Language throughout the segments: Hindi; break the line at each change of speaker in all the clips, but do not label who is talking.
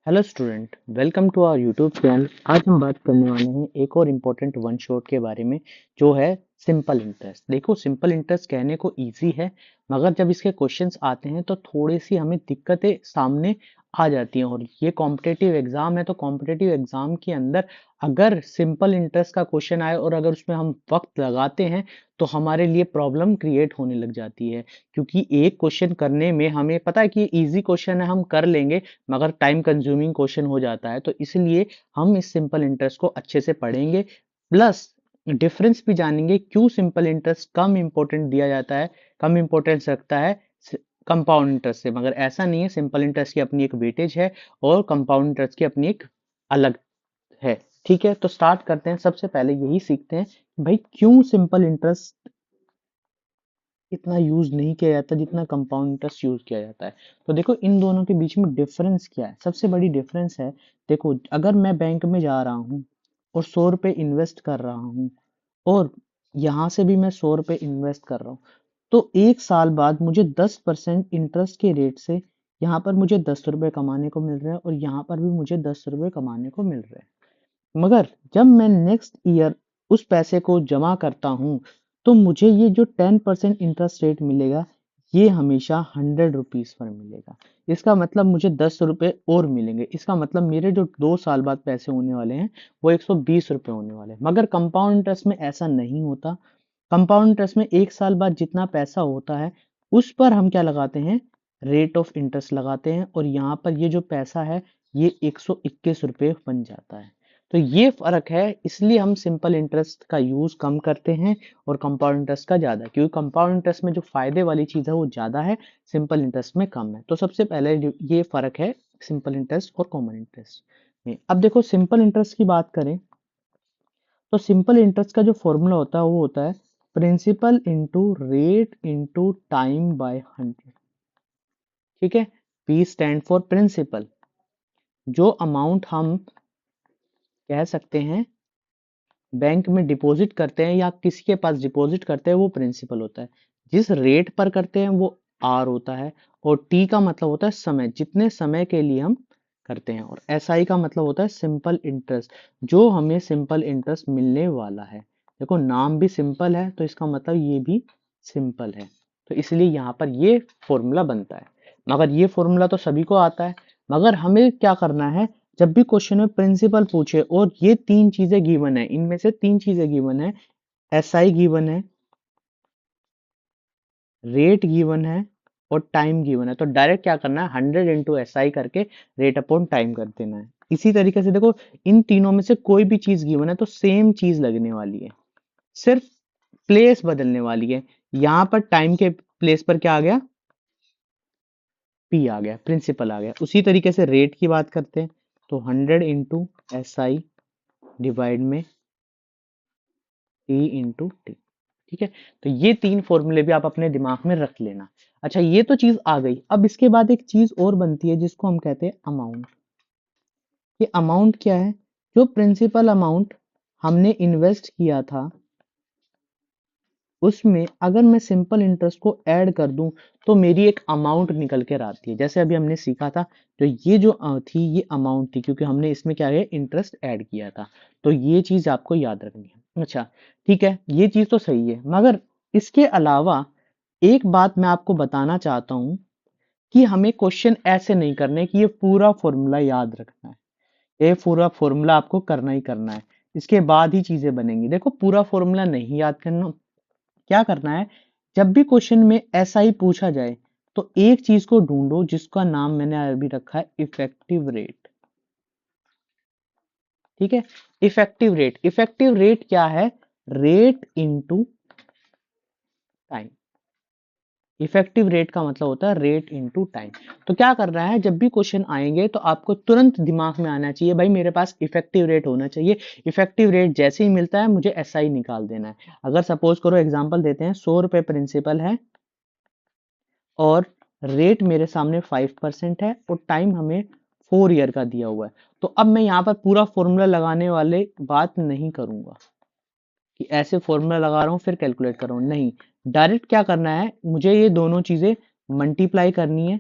Hello student, welcome to our YouTube channel. आज हम बात करने वाले हैं एक और इम्पोर्टेंट वन शॉट के बारे में, जो है सिंपल इंटरेस्ट। देखो, सिंपल इंटरेस्ट कहने को इजी है, मगर जब इसके क्वेश्चंस आते हैं तो थोड़ी सी हमें दिक्कतें सामने आ जाती हैं। और ये कॉम्पिटेटिव एग्जाम है, तो कॉम्पिटेटिव एग्जाम के अंदर अगर सिंपल इंटरेस्ट का क्वेश्चन आए और अगर उसमें हम वक्त लगाते हैं तो हमारे लिए प्रॉब्लम क्रिएट होने लग जाती है। क्योंकि एक क्वेश्चन करने में हमें पता है कि इजी क्वेश्चन है, हम कर लेंगे, मगर टाइम कंज्यूमिंग क्वेश्चन हो जाता है। तो इसलिए हम इस सिंपल इंटरेस्ट को अच्छे से पढ़ेंगे, प्लस डिफरेंस भी जानेंगे क्यों सिंपल इंटरेस्ट कम इंपॉर्टेंट दिया जाता है, कम इंपॉर्टेंस रखता है कंपाउंड इंटरेस्ट से। मगर ऐसा नहीं है, सिंपल इंटरेस्ट की अपनी एक वेटेज है और कंपाउंड इंटरेस्ट की अपनी एक अलग है। ठीक है, तो स्टार्ट करते हैं। सबसे पहले यही सीखते हैं कि भाई क्यों सिंपल इंटरेस्ट इतना यूज नहीं किया जाता जितना कंपाउंड इंटरेस्ट यूज किया जाता है। तो देखो, इन दोनों के बीच में डिफरेंस क्या है। सबसे बड़ी डिफरेंस है, देखो, अगर मैं बैंक में जा रहा हूँ और 100 रुपए इन्वेस्ट कर रहा हूँ, और यहाँ से भी मैं 100 रुपए इन्वेस्ट कर रहा हूँ, तो 1 साल बाद मुझे 10% इंटरेस्ट के रेट से यहाँ पर मुझे 10 रुपए कमाने को मिल रहे हैं, और यहाँ पर भी मुझे 10 रुपए कमाने को मिल रहे हैं। मगर जब मैं नेक्स्ट ईयर उस पैसे को जमा करता हूँ, तो मुझे ये जो 10% इंटरेस्ट रेट मिलेगा, ये हमेशा 100 रुपीज पर मिलेगा। इसका मतलब मुझे 10 रुपए और मिलेंगे। इसका मतलब मेरे जो 2 साल बाद पैसे होने वाले हैं, वो 120 रुपए होने वाले हैं। मगर कंपाउंड इंटरेस्ट में ऐसा नहीं होता। कंपाउंड इंटरेस्ट में 1 साल बाद जितना पैसा होता है, उस पर हम क्या लगाते हैं, रेट ऑफ इंटरेस्ट लगाते हैं, और यहाँ पर ये जो पैसा है, ये 121 रुपए बन जाता है। तो ये फर्क है, इसलिए हम सिंपल इंटरेस्ट का यूज कम करते हैं और कंपाउंड इंटरेस्ट का ज्यादा, क्योंकि कंपाउंड इंटरेस्ट में जो फायदे वाली चीज है वो ज्यादा है, सिंपल इंटरेस्ट में कम है। तो सबसे पहले ये फर्क है सिंपल इंटरेस्ट और कॉमन इंटरेस्ट में। अब देखो, सिंपल इंटरेस्ट की बात करें तो सिंपल इंटरेस्ट का जो फॉर्मूला होता है वो होता है principal into rate into time by 100। ठीक है, पी स्टैंड फॉर प्रिंसिपल। जो अमाउंट हम कह सकते हैं बैंक में डिपॉजिट करते हैं या किसी के पास डिपॉजिट करते हैं, वो प्रिंसिपल होता है। जिस रेट पर करते हैं वो आर होता है, और टी का मतलब होता है समय, जितने समय के लिए हम करते हैं। और एस आई का मतलब होता है सिंपल इंटरेस्ट, जो हमें सिंपल इंटरेस्ट मिलने वाला है। देखो, नाम भी सिंपल है तो इसका मतलब ये भी सिंपल है। तो इसलिए यहाँ पर ये फॉर्मूला बनता है। मगर ये फॉर्मूला तो सभी को आता है, मगर हमें क्या करना है, जब भी क्वेश्चन में प्रिंसिपल पूछे और ये तीन चीजें गिवन है, इनमें से तीन चीजें गिवन है, एस आई गिवन है, रेट गिवन है, और टाइम गिवन है, तो डायरेक्ट क्या करना है, 100 इंटू SI करके रेट अपॉन टाइम कर देना है। इसी तरीके से देखो, इन तीनों में से कोई भी चीज गिवन है तो सेम चीज लगने वाली है, सिर्फ प्लेस बदलने वाली है। यहाँ पर टाइम के प्लेस पर क्या आ गया, पी आ गया, प्रिंसिपल आ गया। उसी तरीके से रेट की बात करते हैं, तो 100 इंटू SI डिवाइड में T इंटू T। ठीक है, तो ये तीन फॉर्मूले भी आप अपने दिमाग में रख लेना। अच्छा, ये तो चीज आ गई। अब इसके बाद एक चीज और बनती है जिसको हम कहते हैं अमाउंट। ये अमाउंट क्या है, जो प्रिंसिपल अमाउंट हमने इन्वेस्ट किया था, उसमें अगर मैं सिंपल इंटरेस्ट को ऐड कर दूं तो मेरी एक अमाउंट निकल कर आती है। जैसे अभी हमने सीखा था, तो ये जो थी ये अमाउंट थी, क्योंकि हमने इसमें क्या है, इंटरेस्ट ऐड किया था। तो ये चीज आपको याद रखनी है। अच्छा, ठीक है, ये चीज तो सही है, मगर इसके अलावा एक बात मैं आपको बताना चाहता हूं कि हमें क्वेश्चन ऐसे नहीं करने कि ये पूरा फॉर्मूला याद रखना है। ये पूरा फॉर्मूला आपको करना ही करना है, इसके बाद ही चीजें बनेंगी। देखो, पूरा फॉर्मूला नहीं याद करना, क्या करना है, जब भी क्वेश्चन में ऐसा ही पूछा जाए तो एक चीज को ढूंढो जिसका नाम मैंने अभी रखा है इफेक्टिव रेट। ठीक है, इफेक्टिव रेट। इफेक्टिव रेट क्या है, rate into time. Effective rate का मतलब होता है रेट इनटू टाइम। तो क्या कर रहा है, जब भी क्वेश्चन आएंगे तो आपको तुरंत दिमाग में आना चाहिए, भाई मेरे पास इफेक्टिव रेट होना चाहिए। इफेक्टिव रेट जैसे ही मिलता है मुझे SI निकाल देना है। अगर सपोज करो, एग्जांपल देते हैं, 100 रुपए प्रिंसिपल है और रेट मेरे सामने 5% है, और टाइम हमें 4 ईयर का दिया हुआ है। तो अब मैं यहाँ पर पूरा फॉर्मूला लगाने वाले बात नहीं करूंगा कि ऐसे फॉर्मूला लगा रहा हूँ फिर कैलकुलेट कर रहा हूँ, नहीं। डायरेक्ट क्या करना है, मुझे ये दोनों चीजें मल्टीप्लाई करनी है,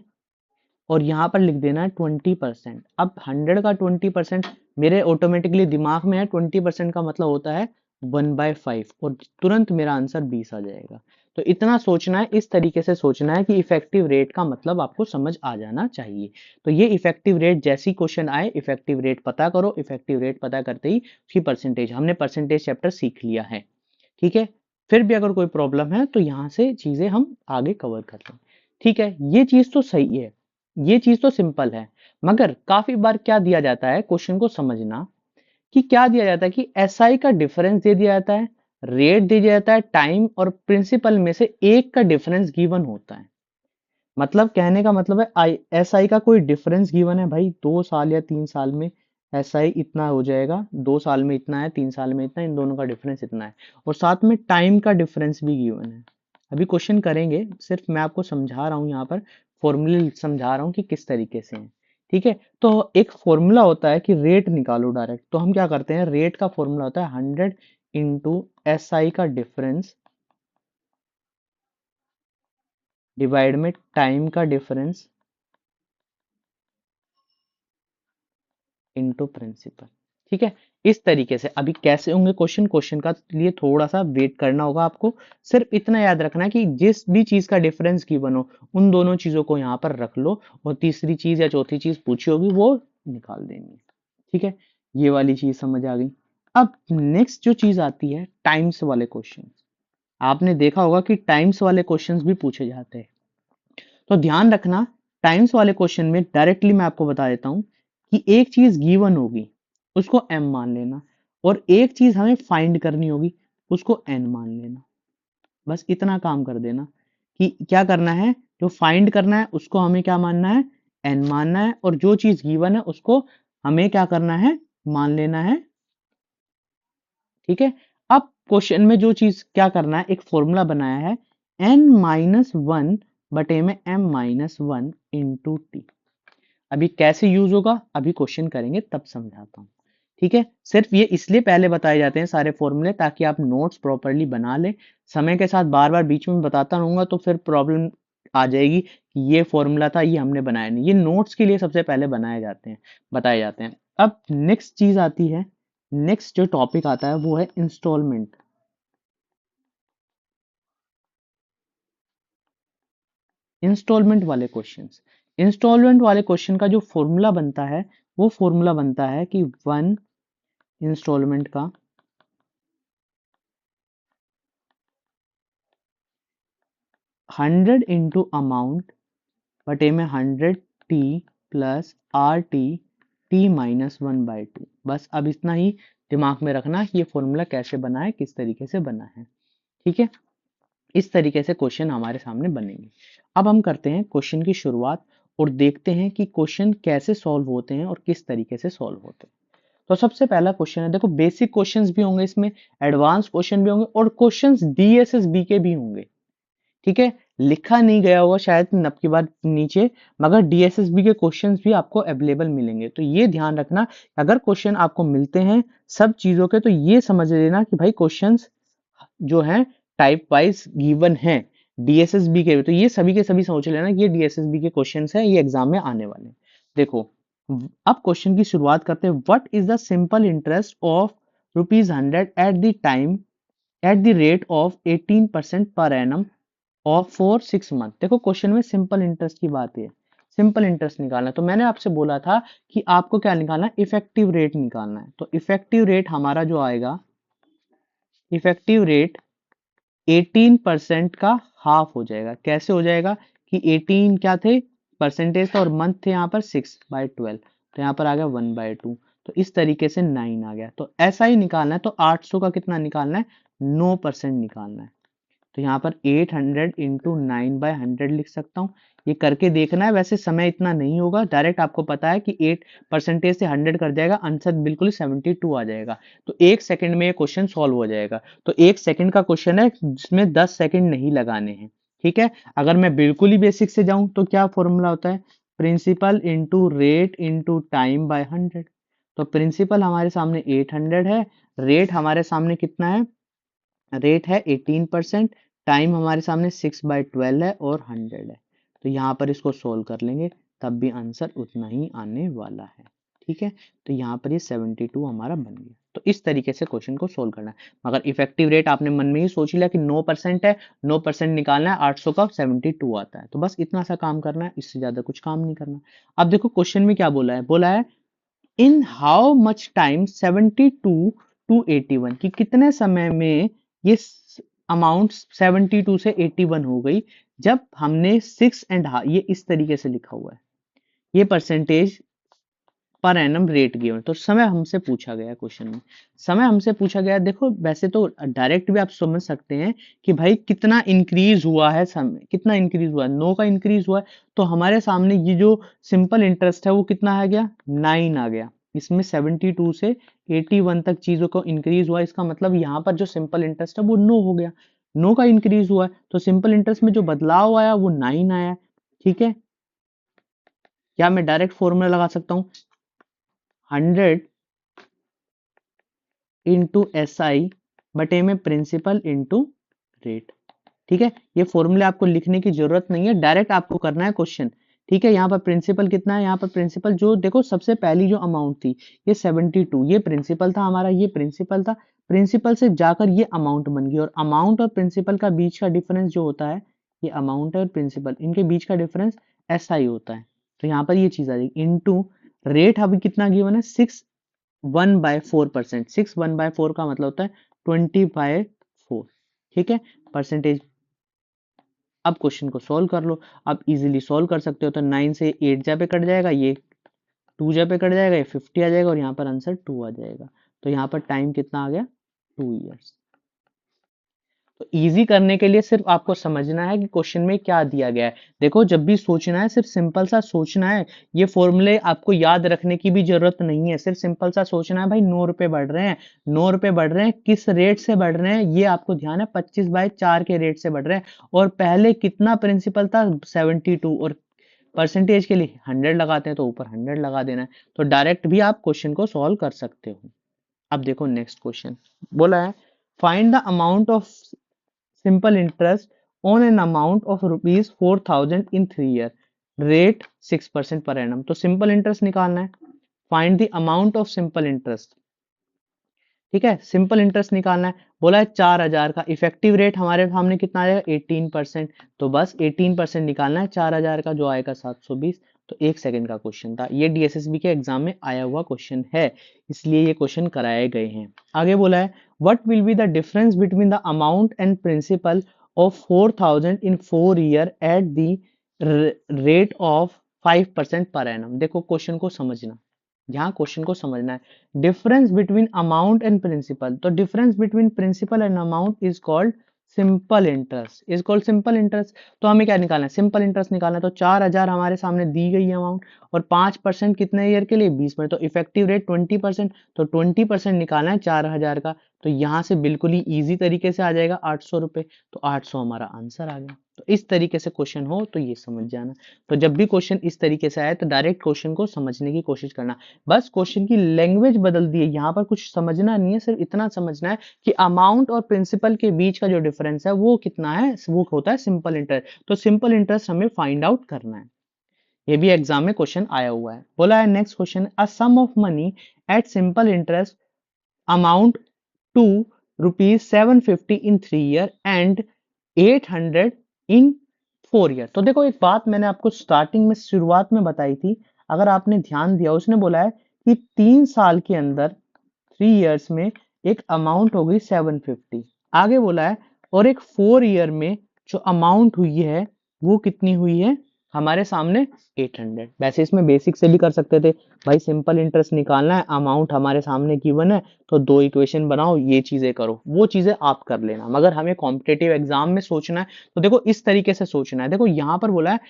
और यहाँ पर लिख देना है 20%। अब 100 का 20% मेरे ऑटोमेटिकली दिमाग में है, 20% का मतलब होता है 1/5 और तुरंत मेरा आंसर 20 आ जाएगा। तो इतना सोचना है, इस तरीके से सोचना है कि इफेक्टिव रेट का मतलब आपको समझ आ जाना चाहिए। तो ये इफेक्टिव रेट जैसी क्वेश्चन आए, इफेक्टिव रेट पता करो, इफेक्टिव रेट पता करते ही उसकी परसेंटेज, हमने परसेंटेज चैप्टर सीख लिया है, ठीक है। फिर भी अगर कोई प्रॉब्लम है तो यहाँ से चीजें हम आगे कवर कर लें, ठीक है। ये चीज तो सही है, ये चीज तो सिंपल है, मगर काफी बार क्या दिया जाता है, क्वेश्चन को समझना कि क्या दिया जाता है कि एसआई का डिफरेंस दे दिया जाता है, रेट दे दिया जाता है, टाइम और प्रिंसिपल में से एक का डिफरेंस गिवन होता है। मतलब कहने का मतलब है आई एसआई का कोई डिफरेंस गिवन है भाई, 2 साल या 3 साल में एसआई इतना हो जाएगा, 2 साल में इतना है, 3 साल में इतना, इन दोनों का डिफरेंस इतना है, और साथ में टाइम का डिफरेंस भी गिवन है। अभी क्वेश्चन करेंगे, सिर्फ मैं आपको समझा रहा हूँ यहाँ पर, फॉर्मूले समझा रहा हूँ कि किस तरीके से है, ठीक है। तो एक फॉर्मूला होता है कि रेट निकालो डायरेक्ट, तो हम क्या करते हैं, रेट का फॉर्मूला होता है 100 इंटू एसआई का डिफरेंस डिवाइड में टाइम का डिफरेंस इनटू प्रिंसिपल, ठीक है। इस तरीके से अभी कैसे होंगे क्वेश्चन, क्वेश्चन का लिए थोड़ा सा वेट करना होगा आपको। सिर्फ इतना याद रखना है कि जिस भी चीज का डिफरेंस गिवन हो, उन दोनों चीजों को यहाँ पर रख लो, और तीसरी चीज या चौथी चीज पूछी होगी वो निकाल देनी है, ठीक है। ये वाली चीज समझ आ गई। अब नेक्स्ट जो चीज आती है, टाइम्स वाले क्वेश्चन। आपने देखा होगा कि टाइम्स वाले क्वेश्चंस भी पूछे जाते हैं, तो ध्यान रखना, टाइम्स वाले क्वेश्चन में डायरेक्टली मैं आपको बता देता हूं कि एक चीज गिवन होगी, उसको m मान लेना, और एक चीज हमें फाइंड करनी होगी, उसको n मान लेना। बस इतना काम कर देना कि क्या करना है, जो फाइंड करना है उसको हमें क्या मानना है, n मानना है, और जो चीज गिवन है उसको हमें क्या करना है, मान लेना है, ठीक है। अब क्वेश्चन में जो चीज क्या करना है, एक फॉर्मूला बनाया है, n-1 बटे में m-1 इंटू टी। अभी कैसे यूज होगा, अभी क्वेश्चन करेंगे तब समझाता हूँ, ठीक है। सिर्फ ये इसलिए पहले बताए जाते हैं सारे फॉर्मूले, ताकि आप नोट्स प्रॉपरली बना ले। समय के साथ बार बार बीच में बताता रहूंगा तो फिर प्रॉब्लम आ जाएगी कि ये फॉर्मूला था, ये हमने बनाया नहीं। ये नोट्स के लिए सबसे पहले बनाए जाते हैं, बताए जाते हैं। अब नेक्स्ट चीज आती है, नेक्स्ट जो टॉपिक आता है वो है इंस्टॉलमेंट। इंस्टॉलमेंट वाले क्वेश्चंस, इंस्टॉलमेंट वाले क्वेश्चन का जो फॉर्मूला बनता है, वो फॉर्मूला बनता है कि 1 इंस्टॉलमेंट का 100 इंटू अमाउंट बटे में 100t प्लस RT t-1/2। बस अब इतना ही दिमाग में रखना कि ये फॉर्मूला कैसे बना है, किस तरीके से बना है, ठीक है। इस तरीके से क्वेश्चन हमारे सामने बनेंगे। अब हम करते हैं क्वेश्चन की शुरुआत और देखते हैं कि क्वेश्चन कैसे सॉल्व होते हैं और किस तरीके से सॉल्व होते हैं। तो सबसे पहला क्वेश्चन है, देखो बेसिक क्वेश्चंस भी होंगे इसमें, एडवांस क्वेश्चन भी होंगे, और क्वेश्चंस DSSB के भी होंगे, ठीक है। लिखा नहीं गया होगा शायद नब की बार नीचे, मगर DSSB के क्वेश्चंस भी आपको अवेलेबल मिलेंगे। तो ये ध्यान रखना, अगर क्वेश्चन आपको मिलते हैं सब चीजों के, तो ये समझ लेना कि भाई क्वेश्चंस जो है टाइप वाइज गिवन है DSSB के, तो ये सभी के सभी सोच लेना कि ये DSSB के क्वेश्चंस हैं, ये एग्जाम में आने वाले हैं। देखो अब क्वेश्चन की शुरुआत करते हैं, what is the simple interest of ₹100 at the time eight the rate of 18% per annum और फॉर 6 मंथ। देखो क्वेश्चन में सिंपल इंटरेस्ट की बात है, सिंपल इंटरेस्ट निकालना है, तो मैंने आपसे बोला था कि आपको क्या निकालना है, इफेक्टिव रेट निकालना है। तो इफेक्टिव रेट हमारा जो आएगा, इफेक्टिव रेट 18% का हाफ हो जाएगा। कैसे हो जाएगा कि 18 क्या थे, परसेंटेज था, और मंथ थे यहाँ पर 6/12, तो यहाँ पर आ गया 1/2, तो इस तरीके से 9 आ गया। तो ऐसा ही निकालना है, तो 800 का कितना निकालना है, 9% निकालना है। तो यहाँ पर 800 इंटू 9/100 लिख सकता हूँ, ये करके देखना है। वैसे समय इतना नहीं होगा, डायरेक्ट आपको पता है कि 8% से 100 कर जाएगा, आंसर बिल्कुल 72 आ जाएगा। तो 1 सेकंड में ये क्वेश्चन सॉल्व हो जाएगा। तो 1 सेकंड का क्वेश्चन है जिसमें 10 सेकंड नहीं लगाने हैं, ठीक है। अगर मैं बिल्कुल ही बेसिक से जाऊं तो क्या फॉर्मूला होता है, principal into rate into time by 100। तो प्रिंसिपल हमारे सामने 800 है, रेट हमारे सामने कितना है, रेट है 18%, टाइम हमारे सामने 6/12 है, और 100 है। तो यहाँ पर इसको सोल्व कर लेंगे, तब भी आंसर उतना ही आने वाला है। ठीक है, तो यहाँ पर ये 72 हमारा बन गया। तो इस तरीके से क्वेश्चन को सोल्व करना है। मगर इफेक्टिव रेट आपने मन में ही सोच लिया कि 9% है, 9% निकालना है, 800 का 72 आता है, तो बस इतना सा काम करना है, इससे ज्यादा कुछ काम नहीं करना। अब देखो क्वेश्चन में क्या बोला है in how much time 72 to 81, कि कितने समय में ये अमाउंट 72 से 81 हो गई, जब हमने 6.5, ये इस तरीके से लिखा हुआ है, ये percentage per annum rate given. तो समय हमसे पूछा गया क्वेश्चन में, समय हमसे पूछा गया। देखो वैसे तो डायरेक्ट भी आप समझ सकते हैं कि भाई कितना इंक्रीज हुआ है, समय कितना इंक्रीज हुआ है, 9 का इंक्रीज हुआ है। तो हमारे सामने ये जो सिंपल इंटरेस्ट है वो कितना आ गया, 9 आ गया। इसमें 72 से 81 तक चीजों को इंक्रीज हुआ, इसका मतलब यहाँ पर जो सिंपल इंटरेस्ट है वो 9 हो गया, 9 का इंक्रीज हुआ है। तो सिंपल इंटरेस्ट में जो बदलाव आया वो 9 आया। ठीक है, या मैं डायरेक्ट फॉर्मूला लगा सकता हूँ, 100 इंटू एस आई बटे में प्रिंसिपल इंटू रेट। ठीक है, ये फॉर्मूले आपको लिखने की जरूरत नहीं है, डायरेक्ट आपको करना है क्वेश्चन। ठीक है, यहाँ पर प्रिंसिपल कितना है, यहाँ पर प्रिंसिपल जो देखो सबसे पहली जो अमाउंट थी ये 72, ये प्रिंसिपल था हमारा, ये प्रिंसिपल था, प्रिंसिपल से जाकर ये अमाउंट बन गई। और अमाउंट और प्रिंसिपल का बीच का डिफरेंस जो होता है, ये अमाउंट और प्रिंसिपल इनके बीच का डिफरेंस एस आई होता है। तो यहाँ पर ये चीज आ जाएगी इंटू रेट। अभी कितना गिवन है, 6/4%। 6/4 का मतलब होता है 20/4। ठीक है, परसेंटेज। अब क्वेश्चन को सॉल्व कर लो, आप इजीली सॉल्व कर सकते हो। तो 9 से 8 जा पे कट जाएगा, ये 2 जा पे कट जाएगा, ये 50 आ जाएगा, और यहाँ पर आंसर 2 आ जाएगा। तो यहाँ पर टाइम कितना आ गया, 2 ईयर्स। तो इजी करने के लिए सिर्फ आपको समझना है कि क्वेश्चन में क्या दिया गया है। देखो जब भी सोचना है सिर्फ सिंपल सा सोचना है, ये फॉर्मूले आपको याद रखने की भी जरूरत नहीं है, सिर्फ सिंपल सा सोचना है भाई 9 रुपए बढ़ रहे हैं, 9 रुपए बढ़ रहे हैं, किस रेट से बढ़ रहे हैं ये आपको ध्यान है, 25/4 के रेट से बढ़ रहे हैं। और पहले कितना प्रिंसिपल था, 72, और परसेंटेज के लिए 100 लगाते हैं तो ऊपर 100 लगा देना है। तो डायरेक्ट भी आप क्वेश्चन को सॉल्व कर सकते हो। अब देखो नेक्स्ट क्वेश्चन बोला है find the amount of simple interest on an amount of rupees 4000 in 3 year, rate 6% per annum। तो सिंपल इंटरेस्ट निकालना है, find the amount of simple interest. ठीक है, सिंपल इंटरेस्ट निकालना है, बोला है 4000 का, इफेक्टिव रेट हमारे सामने कितना आएगा 18%। तो बस 18% निकालना है 4000 का, जो आएगा 720। तो 1 सेकंड का क्वेश्चन था, ये डीएसएसबी के एग्जाम में आया हुआ क्वेश्चन है, इसलिए ये क्वेश्चन कराए गए हैं। आगे बोला है what will be the difference between the amount and principle of 4000 in 4 year eight the rate of 5% per annum. देखो क्वेश्चन को समझना, यहाँ क्वेश्चन को समझना है, difference between amount and principal. तो difference between principal and amount is called simple interest, is called simple interest. तो हमें क्या निकालना है, सिंपल इंटरेस्ट निकालना है। तो 4000 हमारे सामने दी गई अमाउंट, और 5% कितने ईयर के लिए, 20 में। तो इफेक्टिव रेट 20%, तो 20% निकालना है 4000 का। तो यहाँ से बिल्कुल ही इजी तरीके से आ जाएगा 800 रुपए। तो 800 हमारा आंसर आ गया। तो इस तरीके से क्वेश्चन हो तो ये समझ जाना। तो जब भी क्वेश्चन इस तरीके से आए तो डायरेक्ट क्वेश्चन को समझने की कोशिश करना, बस क्वेश्चन की लैंग्वेज बदल दी है, यहाँ पर कुछ समझना नहीं है, सिर्फ इतना समझना है कि अमाउंट और प्रिंसिपल के बीच का जो डिफरेंस है वो कितना है, वो होता है सिंपल इंटरेस्ट। तो सिंपल इंटरेस्ट हमें फाइंड आउट करना है। ये भी एग्जाम में क्वेश्चन आया हुआ है। बोला है next question, a sum of money at simple interest amount to ₹750 in 3 year and 800 in 4 year. तो देखो एक बात मैंने आपको स्टार्टिंग में शुरुआत में बताई थी, अगर आपने ध्यान दिया, उसने बोला है कि 3 साल के अंदर 3 इयर्स में एक अमाउंट हो गई 750। आगे बोला है और एक 4 ईयर में जो अमाउंट हुई है वो कितनी हुई है हमारे सामने 800। वैसे इसमें बेसिक से भी कर सकते थे भाई, सिंपल इंटरेस्ट निकालना है, अमाउंट हमारे सामने गिवन है, तो 2 इक्वेशन बनाओ, ये चीजें करो, वो चीजें आप कर लेना। मगर हमें कॉम्पिटेटिव एग्जाम में सोचना है तो देखो इस तरीके से सोचना है। देखो यहाँ पर बोला है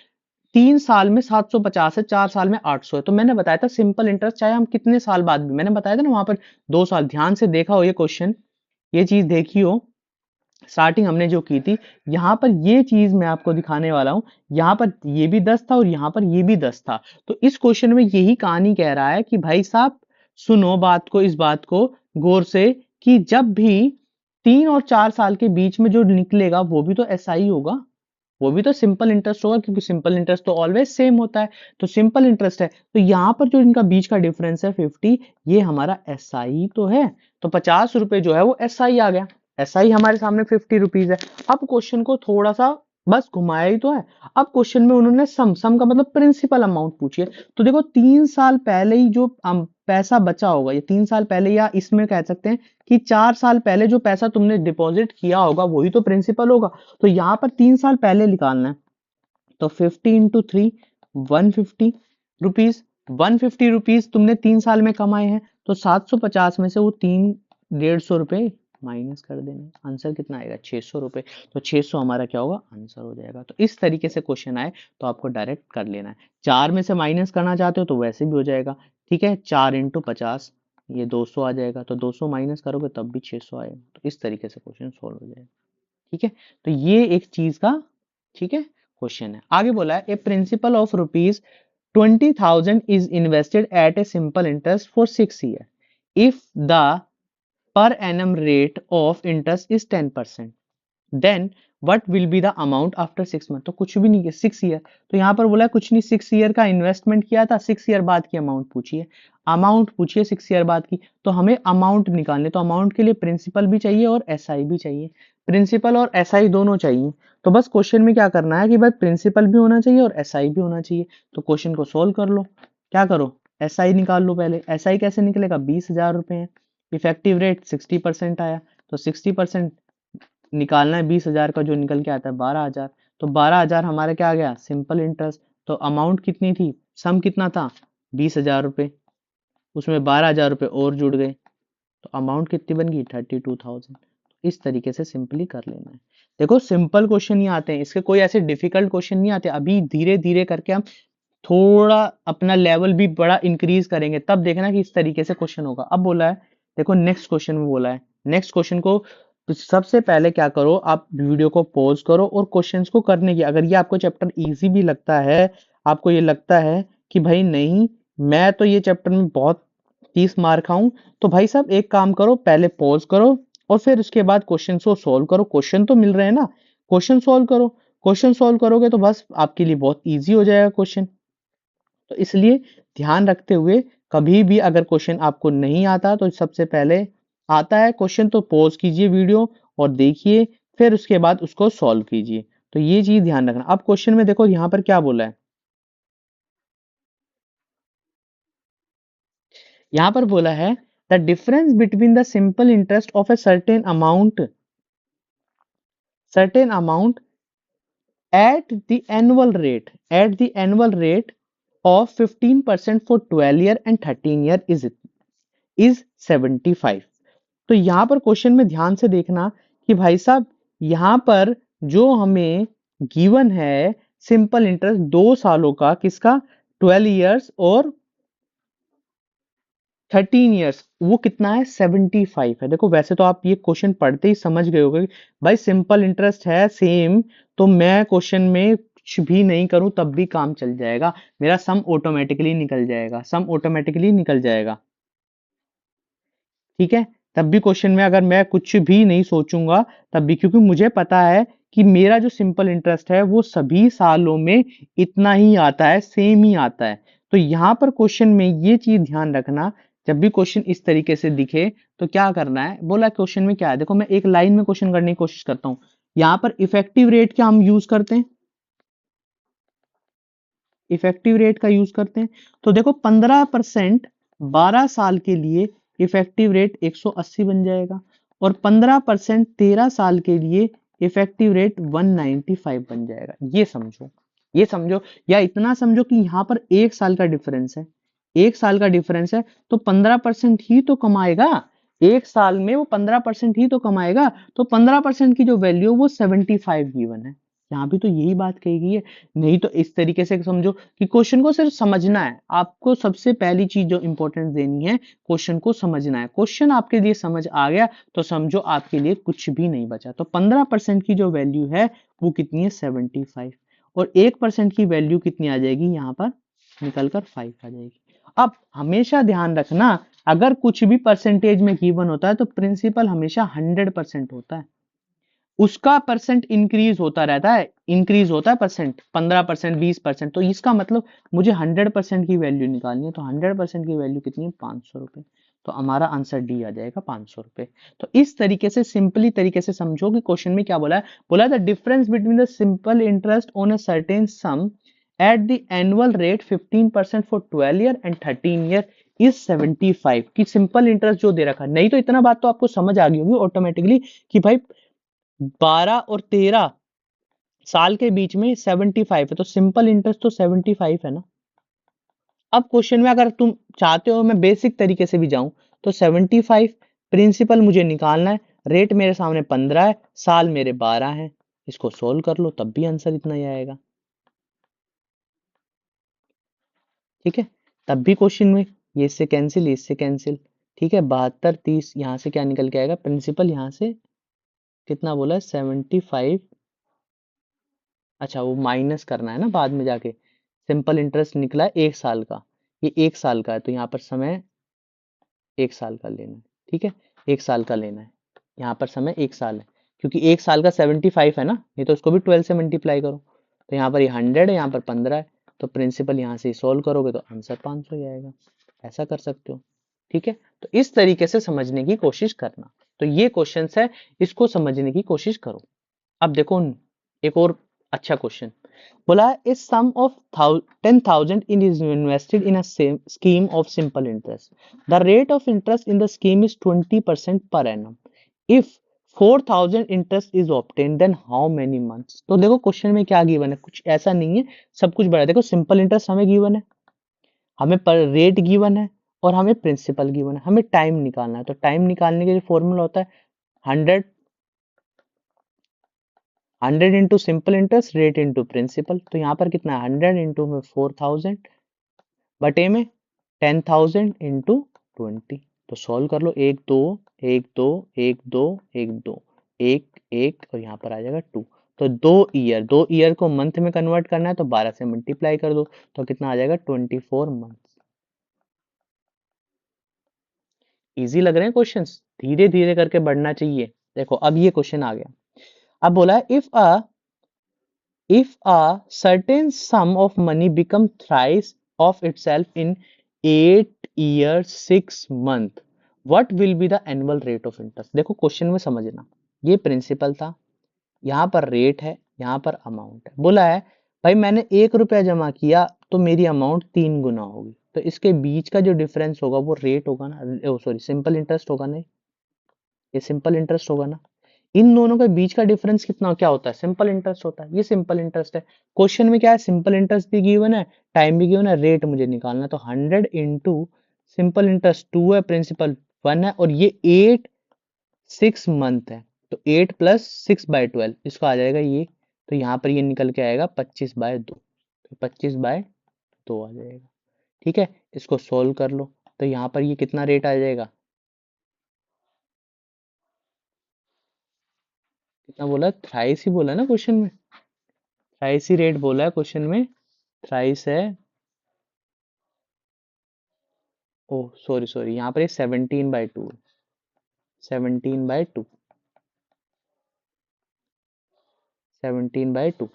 3 साल में 750 है, 4 साल में 800 है। तो मैंने बताया था सिंपल इंटरेस्ट चाहे हम कितने साल बाद भी, मैंने बताया था ना वहां पर 2 साल। ध्यान से देखा हो ये क्वेश्चन, ये चीज देखी हो, स्टार्टिंग हमने जो की थी, यहाँ पर ये चीज मैं आपको दिखाने वाला हूं। यहाँ पर ये भी 10 था और यहाँ पर ये भी 10 था। तो इस क्वेश्चन में यही कहानी कह रहा है कि भाई साहब सुनो बात को, इस बात को गौर से, कि जब भी 3 और 4 साल के बीच में जो निकलेगा वो भी तो एसआई होगा, वो भी तो सिंपल इंटरेस्ट होगा, क्योंकि सिंपल इंटरेस्ट तो ऑलवेज सेम होता है, तो सिंपल इंटरेस्ट है। तो यहाँ पर जो इनका बीच का डिफरेंस है 50, ये हमारा एसआई तो है, तो 50 रुपए जो है वो एसआई आ गया। एसआई हमारे सामने 50 रुपीज है। अब क्वेश्चन को थोड़ा सा बस घुमाया ही तो है। अब क्वेश्चन में उन्होंने सम का मतलब प्रिंसिपल अमाउंट पूछी है। तो देखो 3 साल पहले ही जो पैसा बचा होगा, ये 3 साल पहले, या इसमें कह सकते हैं कि 4 साल पहले जो पैसा तुमने डिपॉजिट किया होगा वही तो प्रिंसिपल होगा। तो यहाँ पर 3 साल पहले निकालना है, तो 50 × 3 150 रुपीज। 150 रुपीज तुमने 3 साल में कमाए हैं, तो 750 में से वो 150 माइनस कर देना, आंसर कितना आएगा 600 रुपए। तो 600 हमारा क्या होगा, आंसर हो जाएगा। तो इस तरीके से क्वेश्चन आए तो आपको डायरेक्ट कर लेना है। 4 में से माइनस करना चाहते हो तो वैसे भी हो जाएगा, ठीक है। 4 × 50 ये 200 आ जाएगा, तो 200 माइनस करोगे तब भी 600 आएगा। तो इस तरीके से क्वेश्चन सॉल्व हो जाएगा, ठीक है। तो ये एक चीज का, ठीक है, क्वेश्चन है। आगे बोला है, a principal of ₹20,000 is invested at a simple interest for 6 year if the per annum rate of interest is 10%, then what will be the amount after 6 months। तो कुछ भी नहीं किया, 6 ईयर, तो यहाँ पर बोला है कुछ नहीं, 6 ईयर का इन्वेस्टमेंट किया था, 6 ईयर बाद की अमाउंट पूछिए, अमाउंट पूछिए 6 ईयर बाद की। तो हमें अमाउंट निकालने, तो अमाउंट के लिए प्रिंसिपल भी चाहिए और एसआई भी चाहिए, प्रिंसिपल और एसआई दोनों चाहिए। तो बस क्वेश्चन में क्या करना है कि बस प्रिंसिपल भी होना चाहिए और एसआई भी होना चाहिए। तो क्वेश्चन को सोल्व कर लो, क्या करो, एसआई निकाल लो पहले। एसआई कैसे निकलेगा, 20,000 रुपए है, इफेक्टिव रेट 60% आया, तो 60% निकालना है 20,000 का, जो निकल के आता है 12,000। तो 12,000 हमारा क्या आ गया, सिंपल इंटरेस्ट। तो अमाउंट कितनी थी, सम कितना था, 20,000 रुपए, उसमें 12,000 रुपए और जुड़ गए, तो अमाउंट कितनी बन गई, 32,000। इस तरीके से सिंपली कर लेना है। देखो सिंपल क्वेश्चन ही आते हैं, इसके कोई ऐसे डिफिकल्ट क्वेश्चन नहीं आते। अभी धीरे धीरे करके हम थोड़ा अपना लेवल भी बड़ा इंक्रीज करेंगे, तब देखना कि इस तरीके से क्वेश्चन होगा। अब बोला है, देखो नेक्स्ट क्वेश्चन में बोला है, नेक्स्ट क्वेश्चन को सबसे पहले क्या करो, आप वीडियो को पॉज करो और क्वेश्चंस को करने की, अगर ये आपको चैप्टर इजी भी लगता है, आपको ये लगता है कि भाई नहीं मैं तो ये चैप्टर में बहुत 30 मार खाऊं, तो भाई साहब एक काम करो, पहले पॉज करो और फिर उसके बाद क्वेश्चन को सोल्व करो। क्वेश्चन तो मिल रहे हैं ना, क्वेश्चन सोल्व करो। क्वेश्चन सोल्व करोगे तो बस आपके लिए बहुत ईजी हो जाएगा क्वेश्चन। तो इसलिए ध्यान रखते हुए, कभी भी अगर क्वेश्चन आपको नहीं आता, तो सबसे पहले आता है क्वेश्चन तो पॉज कीजिए वीडियो और देखिए, फिर उसके बाद उसको सॉल्व कीजिए। तो ये चीज ध्यान रखना। अब क्वेश्चन में देखो यहाँ पर क्या बोला है, यहाँ पर बोला है the difference between the simple interest of a certain amount at the annual rate of 15% for 12 year and 13 year is 75। तो यहां पर क्वेश्चन में ध्यान से देखना कि भाई साहब यहां पर जो हमें गिवन है सिंपल इंटरेस्ट 2 सालों का, किसका, 12 इयर्स और 13 इयर्स, वो कितना है, 75 है। देखो वैसे तो आप ये क्वेश्चन पढ़ते ही समझ गए होगे भाई सिंपल इंटरेस्ट है सेम, तो मैं क्वेश्चन में कुछ भी नहीं करूं तब भी काम चल जाएगा, मेरा सम ऑटोमेटिकली निकल जाएगा, सम ऑटोमेटिकली निकल जाएगा, ठीक है। तब भी क्वेश्चन में अगर मैं कुछ भी नहीं सोचूंगा तब भी, क्योंकि मुझे पता है कि मेरा जो सिंपल इंटरेस्ट है वो सभी सालों में इतना ही आता है, सेम ही आता है। तो यहाँ पर क्वेश्चन में ये चीज ध्यान रखना, जब भी क्वेश्चन इस तरीके से दिखे तो क्या करना है, बोला क्वेश्चन में क्या है, देखो मैं एक लाइन में क्वेश्चन करने की कोशिश करता हूँ। यहाँ पर इफेक्टिव रेट क्या हम यूज करते हैं, इफेक्टिव रेट का यूज करते हैं। तो देखो 15% 12 साल के लिए इफेक्टिव रेट 180 बन जाएगा, और 15% 13 साल के लिए इफेक्टिव रेट 195 बन जाएगा। ये समझो, ये समझो, या इतना समझो कि यहाँ पर 1 साल का डिफरेंस है, 1 साल का डिफरेंस है, तो 15% ही तो कमाएगा, 1 साल में वो 15% ही तो कमाएगा। तो 15% की जो वैल्यू वो 75 गिवन है, यहाँ भी तो यही बात कही गई है। नहीं तो इस तरीके से समझो कि क्वेश्चन को सिर्फ समझना है, आपको सबसे पहली चीज जो इंपॉर्टेंस देनी है, क्वेश्चन को समझना है। क्वेश्चन आपके लिए समझ आ गया तो समझो आपके लिए कुछ भी नहीं बचा। तो 15% की जो वैल्यू है वो कितनी है, 75, और 1% की वैल्यू कितनी आ जाएगी, यहाँ पर निकल कर 5 आ जाएगी। अब हमेशा ध्यान रखना, अगर कुछ भी परसेंटेज में गिवन होता है तो प्रिंसिपल हमेशा 100% होता है। उसका परसेंट इंक्रीज होता रहता है, इंक्रीज होता है परसेंट, 15%, 20%। तो इसका मतलब मुझे 100% की वैल्यू निकालनी है, तो 100% की वैल्यू कितनी है, 500 रुपए। तो हमारा आंसर डी आ जाएगा, 500 रुपए। तो इस तरीके से सिंपली तरीके से समझो कि क्वेश्चन में क्या बोला है। बोला the difference between the simple interest on a certain some at the annual rate 15% for 12 year and 13 year is 75। की सिंपल इंटरेस्ट जो दे रखा है, नहीं तो इतना बात तो आपको समझ आ गई होगी ऑटोमेटिकली कि भाई 12 और 13 साल के बीच में 75 है, तो सिंपल इंटरेस्ट तो 75 है ना। अब क्वेश्चन में अगर तुम चाहते हो मैं बेसिक तरीके से भी जाऊं, तो 75 प्रिंसिपल मुझे निकालना है, रेट मेरे सामने 15 है, साल मेरे 12 है। इसको सोल्व कर लो तब भी आंसर इतना ही आएगा। ठीक है, तब भी क्वेश्चन में ये इससे कैंसिल, इससे कैंसिल। ठीक है, 72, 30, यहाँ से क्या निकल के आएगा, प्रिंसिपल यहाँ से कितना बोला है, 75। अच्छा, वो माइनस करना है ना बाद में जाके। सिंपल इंटरेस्ट निकला है 1 साल का, ये 1 साल का है, तो यहाँ पर समय 1 साल का लेना है। ठीक है, 1 साल का लेना है, यहाँ पर समय 1 साल है, क्योंकि 1 साल का 75 है ना, नहीं तो उसको भी 12 से मल्टीप्लाई करो। तो यहाँ पर ये 100 है, यहाँ पर 15 है, तो प्रिंसिपल यहाँ से सोल्व करोगे तो आंसर 500 ही आएगा। ऐसा कर सकते हो। ठीक है, तो इस तरीके से समझने की कोशिश करना। तो ये क्वेश्चन है, इसको समझने की कोशिश करो। अब देखो एक और अच्छा क्वेश्चन बोला है, इस sum of 10,000 is invested in a scheme of simple interest, the rate of interest in the scheme is 20% per annum, if 4,000 interest is obtain then how many months. तो देखो क्वेश्चन में क्या गिवन है, कुछ ऐसा नहीं है, सब कुछ बड़ा। देखो सिंपल इंटरेस्ट हमें गिवन है, हमें पर रेट गिवन है, और हमें प्रिंसिपल गिवन है, हमें टाइम निकालना है। तो टाइम निकालने के लिए फॉर्मूला होता है 100 into simple interest rate into principal. तो यहाँ पर कितना है, 100 इंटू में 4,000 बटे में 10,000 इंटू 20। तो सॉल्व कर लो, 1 2 1 2 1 2 1 2 1 1, और यहाँ पर आ जाएगा 2। तो 2 ईयर को मंथ में कन्वर्ट करना है, तो 12 से मल्टीप्लाई कर दो, तो कितना आ जाएगा, 24 मंथ। इजी लग रहे हैं क्वेश्चंस, धीरे धीरे करके बढ़ना चाहिए। देखो अब ये क्वेश्चन आ गया, अब बोला है if a certain sum of money become thrice of itself in 8 years 6 month, what will be the annual rate of interest। देखो क्वेश्चन में समझना, ये प्रिंसिपल था, यहाँ पर रेट है, यहाँ पर अमाउंट है। बोला है भाई मैंने 1 रुपया जमा किया तो मेरी अमाउंट 3 गुना होगी, तो इसके बीच का जो डिफरेंस होगा वो रेट होगा ना, सॉरी सिंपल इंटरेस्ट होगा ना, ये सिंपल इंटरेस्ट होगा ना। इन दोनों के बीच का डिफरेंस कितना क्या होता है, सिंपल इंटरेस्ट होता है, ये सिंपल इंटरेस्ट है। क्वेश्चन में क्या है, सिंपल इंटरेस्ट भी गिवन है, टाइम भी गिवन है, रेट मुझे निकालना है। तो 100 इंटू सिंपल इंटरेस्ट 2 है, प्रिंसिपल 1 है, और ये 8 6 मंथ है, तो 8 प्लस 6/12 इसको आ जाएगा ये। तो यहाँ पर ये निकल के आएगा 25/2, तो 25/2 आ जाएगा। ठीक है, इसको सोल्व कर लो, तो यहाँ पर ये कितना रेट आ जाएगा, कितना बोला, थ्राइस ही बोला ना क्वेश्चन में, थ्राइस ही रेट बोला है क्वेश्चन में, थ्राइस है। ओह सॉरी सॉरी, यहाँ पर ये 17/2, 17/2, 17/2,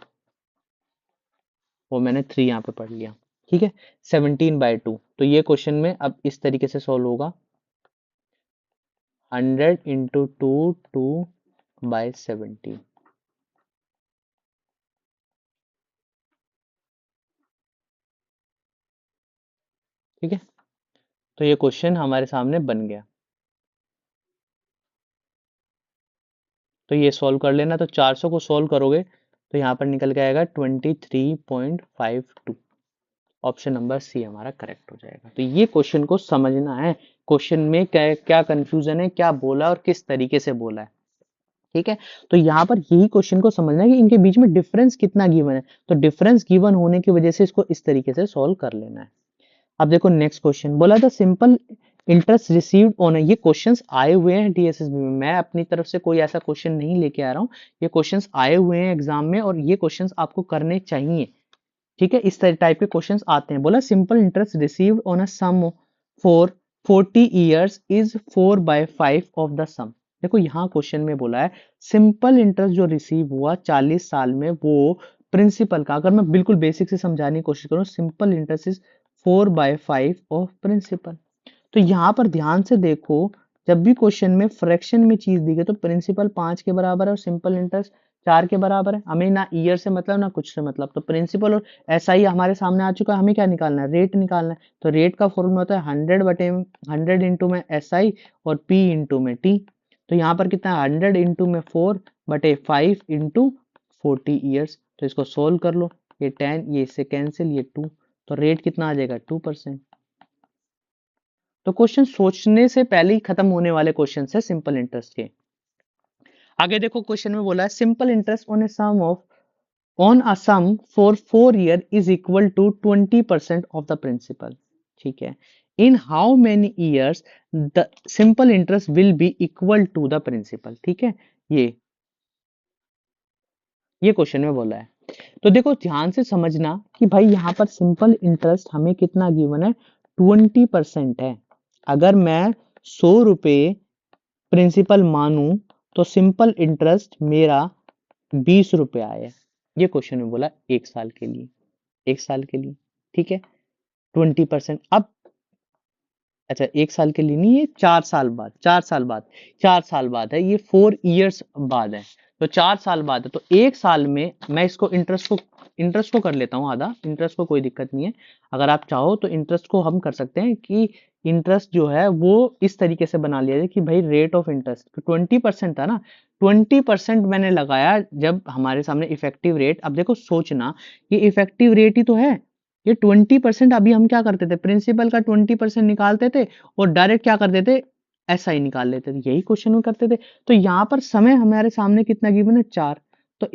वो मैंने 3 यहाँ पे पढ़ लिया। ठीक है, 17/2। तो ये क्वेश्चन में अब इस तरीके से सॉल्व होगा, 100 इंटू 2 2/17। ठीक है, तो ये क्वेश्चन हमारे सामने बन गया। तो ये सॉल्व कर लेना, तो 400 को सॉल्व करोगे तो यहाँ पर निकल के आएगा 23.52। ऑप्शन नंबर सी हमारा करेक्ट हो जाएगा। तो ये क्वेश्चन को समझना है, क्वेश्चन में क्या क्या कंफ्यूजन है, क्या बोला और किस तरीके से बोला है। ठीक है, तो यहाँ पर यही क्वेश्चन को समझना है कि इनके बीच में डिफरेंस कितना गिवन है। तो डिफरेंस गिवन होने की वजह से इसको इस तरीके से सॉल्व कर लेना है। अब देखो नेक्स्ट क्वेश्चन बोला था सिंपल इंटरेस्ट रिसीव्ड ऑन, ये क्वेश्चंस आए हुए हैं डीएसएसबी में, मैं अपनी तरफ से कोई ऐसा क्वेश्चन नहीं लेके आ रहा हूँ, ये क्वेश्चंस आए हुए हैं एग्जाम में और ये क्वेश्चंस आपको करने चाहिए। ठीक है, इस टाइप के क्वेश्चंस आते हैं। बोला simple interest received on a sum for 40 years is 4/5 of the sum. देखो यहाँ क्वेश्चन में बोला है सिंपल इंटरेस्ट जो रिसीव हुआ 40 साल में वो प्रिंसिपल का, अगर मैं बिल्कुल बेसिक से समझाने की कोशिश करूँ, simple interest is 4/5 of principal. तो यहाँ पर ध्यान से देखो, जब भी क्वेश्चन में फ्रैक्शन में चीज दी गई तो प्रिंसिपल 5 के बराबर है और सिंपल इंटरेस्ट 4 के बराबर है। हमें ना ईयर से मतलब ना कुछ से मतलब, तो प्रिंसिपल और एसआई हमारे सामने आ चुका है, हमें क्या निकालना है, रेट निकालना है। तो रेट का फॉर्मूला होता है 100 इंटू में एसआई और पी इंटू में टी। तो यहाँ पर कितना है, 100 इंटू में 4/5 इंटू 40 ईयर्स। तो इसको सोल्व कर लो, ये 10, ये इससे कैंसिल, ये 2, तो रेट कितना आ जाएगा 2%। तो क्वेश्चन सोचने से पहले ही खत्म होने वाले क्वेश्चन है सिंपल इंटरेस्ट के। आगे देखो क्वेश्चन में बोला है simple interest on a sum for 4 year is equal to 20% of the principal. ठीक है, in how many years the simple interest will be equal to the principal. ठीक है, ये क्वेश्चन में बोला है। तो देखो ध्यान से समझना कि भाई यहाँ पर सिंपल इंटरेस्ट हमें कितना गिवन है, 20% है। अगर मैं 100 रुपए प्रिंसिपल मानूं तो सिंपल इंटरेस्ट मेरा 20 रुपए आया। ये क्वेश्चन में बोला 1 साल के लिए, 1 साल के लिए। ठीक है, 20%। अब अच्छा 1 साल के लिए नहीं, ये 4 साल बाद, 4 साल बाद, 4 साल बाद है, ये 4 ईयर्स बाद है। तो 4 साल बाद है, तो 1 साल में मैं इसको इंटरेस्ट को कर लेता हूँ आधा, इंटरेस्ट को कोई दिक्कत नहीं है। अगर आप चाहो तो इंटरेस्ट को हम कर सकते हैं कि इंटरेस्ट जो है वो इस तरीके से बना लिया जाए कि भाई रेट ऑफ इंटरेस्ट 20% था ना, 20% मैंने लगाया जब हमारे सामने इफेक्टिव रेट। अब देखो सोचना, ये इफेक्टिव रेट ही तो है, ये 20%। अभी हम क्या करते थे, प्रिंसिपल का 20% निकालते थे और डायरेक्ट क्या करते थे, एसआई निकाल लेते थे, यही क्वेश्चन में करते थे। तो यहाँ पर समय हमारे सामने कितना गिवन है, 4। तो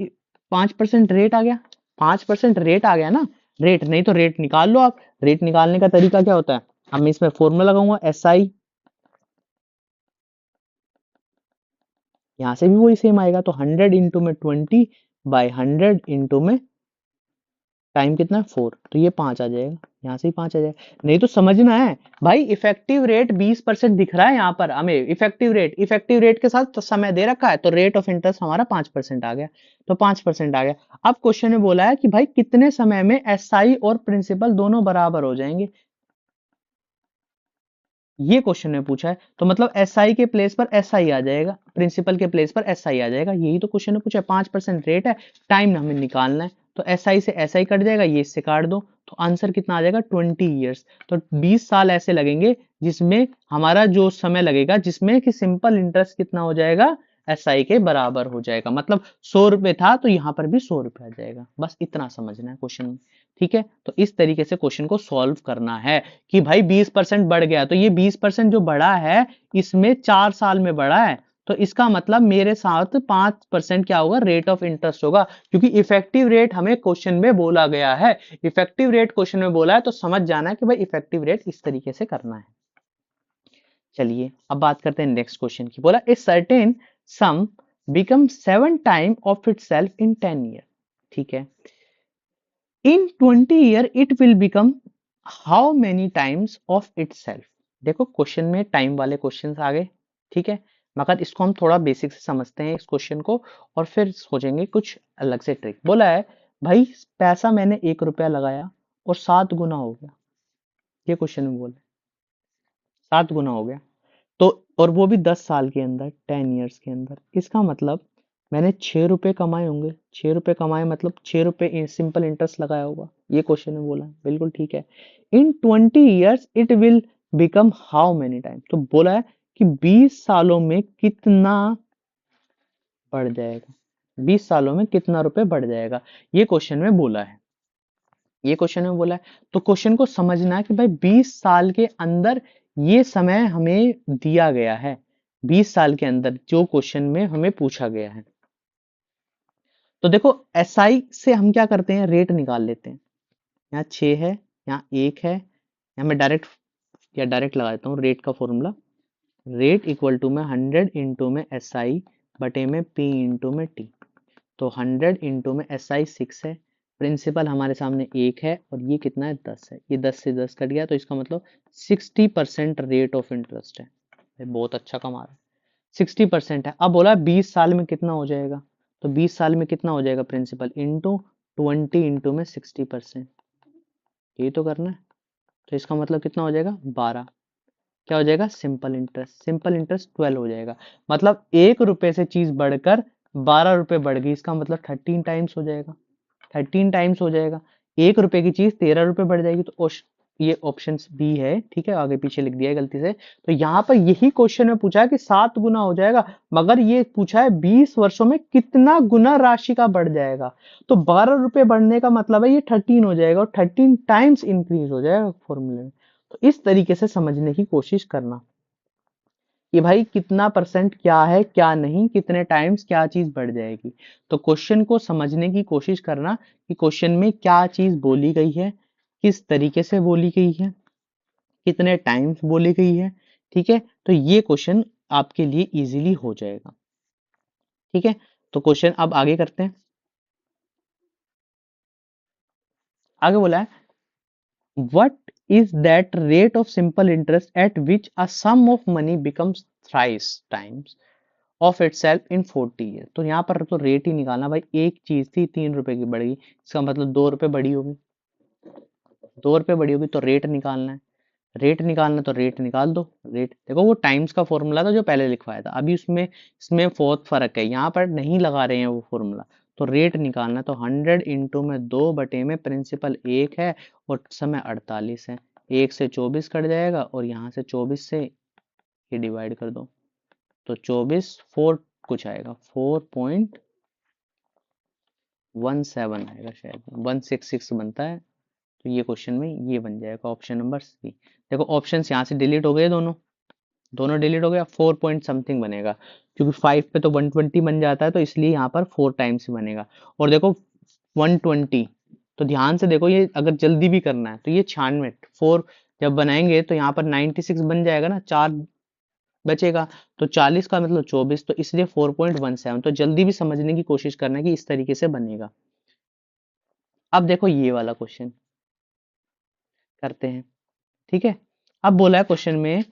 5% रेट आ गया, 5% रेट आ गया ना, रेट नहीं तो रेट निकाल लो आप। रेट निकालने का तरीका क्या होता है, अब मैं इसमें फॉर्मूला लगाऊंगा एसआई, यहाँ से भी वही सेम आएगा। तो 100 इंटू में 20/100 इंटू में टाइम कितना है 4, तो ये 5 आ जाएगा, यहाँ से ही 5 आ जाएगा। नहीं तो समझना है भाई, इफेक्टिव रेट 20% दिख रहा है यहाँ पर हमें, इफेक्टिव रेट के साथ तो समय दे रखा है, तो रेट ऑफ इंटरेस्ट हमारा 5% आ गया। तो 5% आ गया। अब क्वेश्चन में बोला है कि भाई कितने समय में एसआई और प्रिंसिपल दोनों बराबर हो जाएंगे, ये क्वेश्चन में पूछा है। तो मतलब एसआई के प्लेस पर एसआई आ जाएगा, प्रिंसिपल के प्लेस पर एसआई आ जाएगा, यही तो क्वेश्चन में पूछा है। 5% रेट है, टाइम हमें निकालना है, तो एसआई से एसआई कट जाएगा, ये इससे काट दो, तो आंसर कितना आ जाएगा 20 ईयर्स। तो 20 साल ऐसे लगेंगे जिसमें हमारा जो समय लगेगा, जिसमें कि सिंपल इंटरेस्ट कितना हो जाएगा, एसआई के बराबर हो जाएगा। मतलब 100 रुपए था तो यहाँ पर भी 100 रुपए आ जाएगा, बस इतना समझना है क्वेश्चन में। ठीक है, तो इस तरीके से क्वेश्चन को सॉल्व करना है कि भाई 20% बढ़ गया, तो ये 20% जो बढ़ा है इसमें 4 साल में बढ़ा है, तो इसका मतलब मेरे साथ 5% क्या होगा, रेट ऑफ इंटरेस्ट होगा, क्योंकि इफेक्टिव रेट हमें क्वेश्चन में बोला गया है। इफेक्टिव रेट क्वेश्चन में बोला है तो समझ जाना है कि भाई इफेक्टिव रेट इस तरीके से करना है। चलिए अब बात करते हैं नेक्स्ट क्वेश्चन की। बोला ए certain some become 7 time of it self in 10 year. ठीक है, इन 20 year it will become how many times of it self. देखो क्वेश्चन में टाइम वाले क्वेश्चन आ गए। ठीक है, मगर इसको हम थोड़ा बेसिक से समझते हैं इस क्वेश्चन को, और फिर सोचेंगे कुछ अलग से ट्रिक। बोला है भाई पैसा मैंने 1 रुपया लगाया और 7 गुना हो गया, ये क्वेश्चन में बोला 7 गुना हो गया, तो और वो भी 10 साल के अंदर, 10 ईयर्स के अंदर। इसका मतलब मैंने 6 रुपए कमाए होंगे, 6 रुपए कमाए मतलब 6 रुपए सिंपल इंटरेस्ट लगाया होगा, ये क्वेश्चन में बोला है, बिल्कुल ठीक है। इन 20 years it will become how many time, तो बोला है कि 20 सालों में कितना बढ़ जाएगा, 20 सालों में कितना रुपए बढ़ जाएगा, ये क्वेश्चन में बोला है, ये क्वेश्चन में बोला है। तो क्वेश्चन को समझना है कि भाई 20 साल के अंदर ये समय हमें दिया गया है, 20 साल के अंदर जो क्वेश्चन में हमें पूछा गया है। तो देखो एसआई से हम क्या करते हैं, रेट निकाल लेते हैं। यहाँ 6 है, यहाँ 1 है, यहाँ मैं डायरेक्ट लगा देता हूँ रेट का फॉर्मूला। रेट इक्वल टू में 100 इंटू में एसआई बटे में पी इंटू में टी। तो 100 इंटू में SI 6 है, प्रिंसिपल हमारे सामने 1 है, और ये कितना है 10 है, ये 10 से 10 कट गया, तो इसका मतलब 60% रेट ऑफ इंटरेस्ट है। बहुत अच्छा कमा रहा है, 60% है। अब बोला 20 साल में कितना हो जाएगा, तो 20 साल में कितना हो जाएगा प्रिंसिपल इंटू 20 इंटू में 60%, ये तो करना है। तो इसका मतलब कितना हो जाएगा 12, क्या हो जाएगा सिंपल इंटरेस्ट, सिंपल इंटरेस्ट 12 हो जाएगा। मतलब 1 रुपए से चीज बढ़कर 12 रुपए बढ़ गई, इसका मतलब 13 टाइम्स हो जाएगा, 13 टाइम्स हो जाएगा। 1 रुपए की चीज 13 रुपए बढ़ जाएगी, तो ये ऑप्शन बी है, ठीक है, आगे पीछे लिख दिया है गलती से। तो यहाँ पर यही क्वेश्चन में पूछा है कि 7 गुना हो जाएगा, मगर ये पूछा है 20 वर्षों में कितना गुना राशि का बढ़ जाएगा। तो 12 रुपए बढ़ने का मतलब है ये 13 हो जाएगा, और 13 टाइम्स इंक्रीज हो जाएगा फॉर्मूले में। तो इस तरीके से समझने की कोशिश करना कि भाई कितना परसेंट क्या है क्या नहीं, कितने टाइम्स क्या चीज बढ़ जाएगी। तो क्वेश्चन को समझने की कोशिश करना कि क्वेश्चन में क्या चीज बोली गई है, किस तरीके से बोली गई है, कितने टाइम्स बोली गई है, ठीक है। तो ये क्वेश्चन आपके लिए इजीली हो जाएगा, ठीक है। तो क्वेश्चन अब आगे करते हैं। आगे बोला है what is that rate of simple interest at which a sum of money becomes thrice times of it self in 40 year. तो यहाँ पर तो रेट ही निकालना भाई, एक चीज थी 3 रुपए की बढ़ी, इसका मतलब 2 रुपए बढ़ी होगी, 2 रुपए बढ़ी होगी, तो रेट निकालना है। रेट निकालना तो रेट निकाल दो। रेट देखो वो टाइम्स का फॉर्मूला था जो पहले लिखवाया था, अभी उसमें इसमें बहुत फर्क है, यहाँ पर नहीं लगा रहे हैं वो फॉर्मूला। तो रेट निकालना तो 100 इंटू में 2 में प्रिंसिपल 1 है और समय 48 है, 1 से 24 कट जाएगा और यहाँ से 24 से ये डिवाइड कर दो, तो 24 4 कुछ आएगा, 4.17 आएगा, शायद 166 बनता है। तो ये क्वेश्चन में ये बन जाएगा ऑप्शन नंबर सी। देखो ऑप्शन यहाँ से डिलीट हो गए, दोनों दोनों डिलीट हो गया, 4 पॉइंट समथिंग बनेगा, क्योंकि 5 पे तो 120 बन जाता है, तो इसलिए यहाँ पर 4 टाइम्स बनेगा। और देखो 120, तो ध्यान से देखो, ये अगर जल्दी भी करना है तो ये 96 4 जब बनाएंगे तो यहाँ पर 96 बन जाएगा ना, 4 बचेगा, तो 40 का मतलब 24, तो इसलिए 4.17। तो जल्दी भी समझने की कोशिश करना है कि इस तरीके से बनेगा। अब देखो ये वाला क्वेश्चन करते हैं, ठीक है। अब बोला है क्वेश्चन में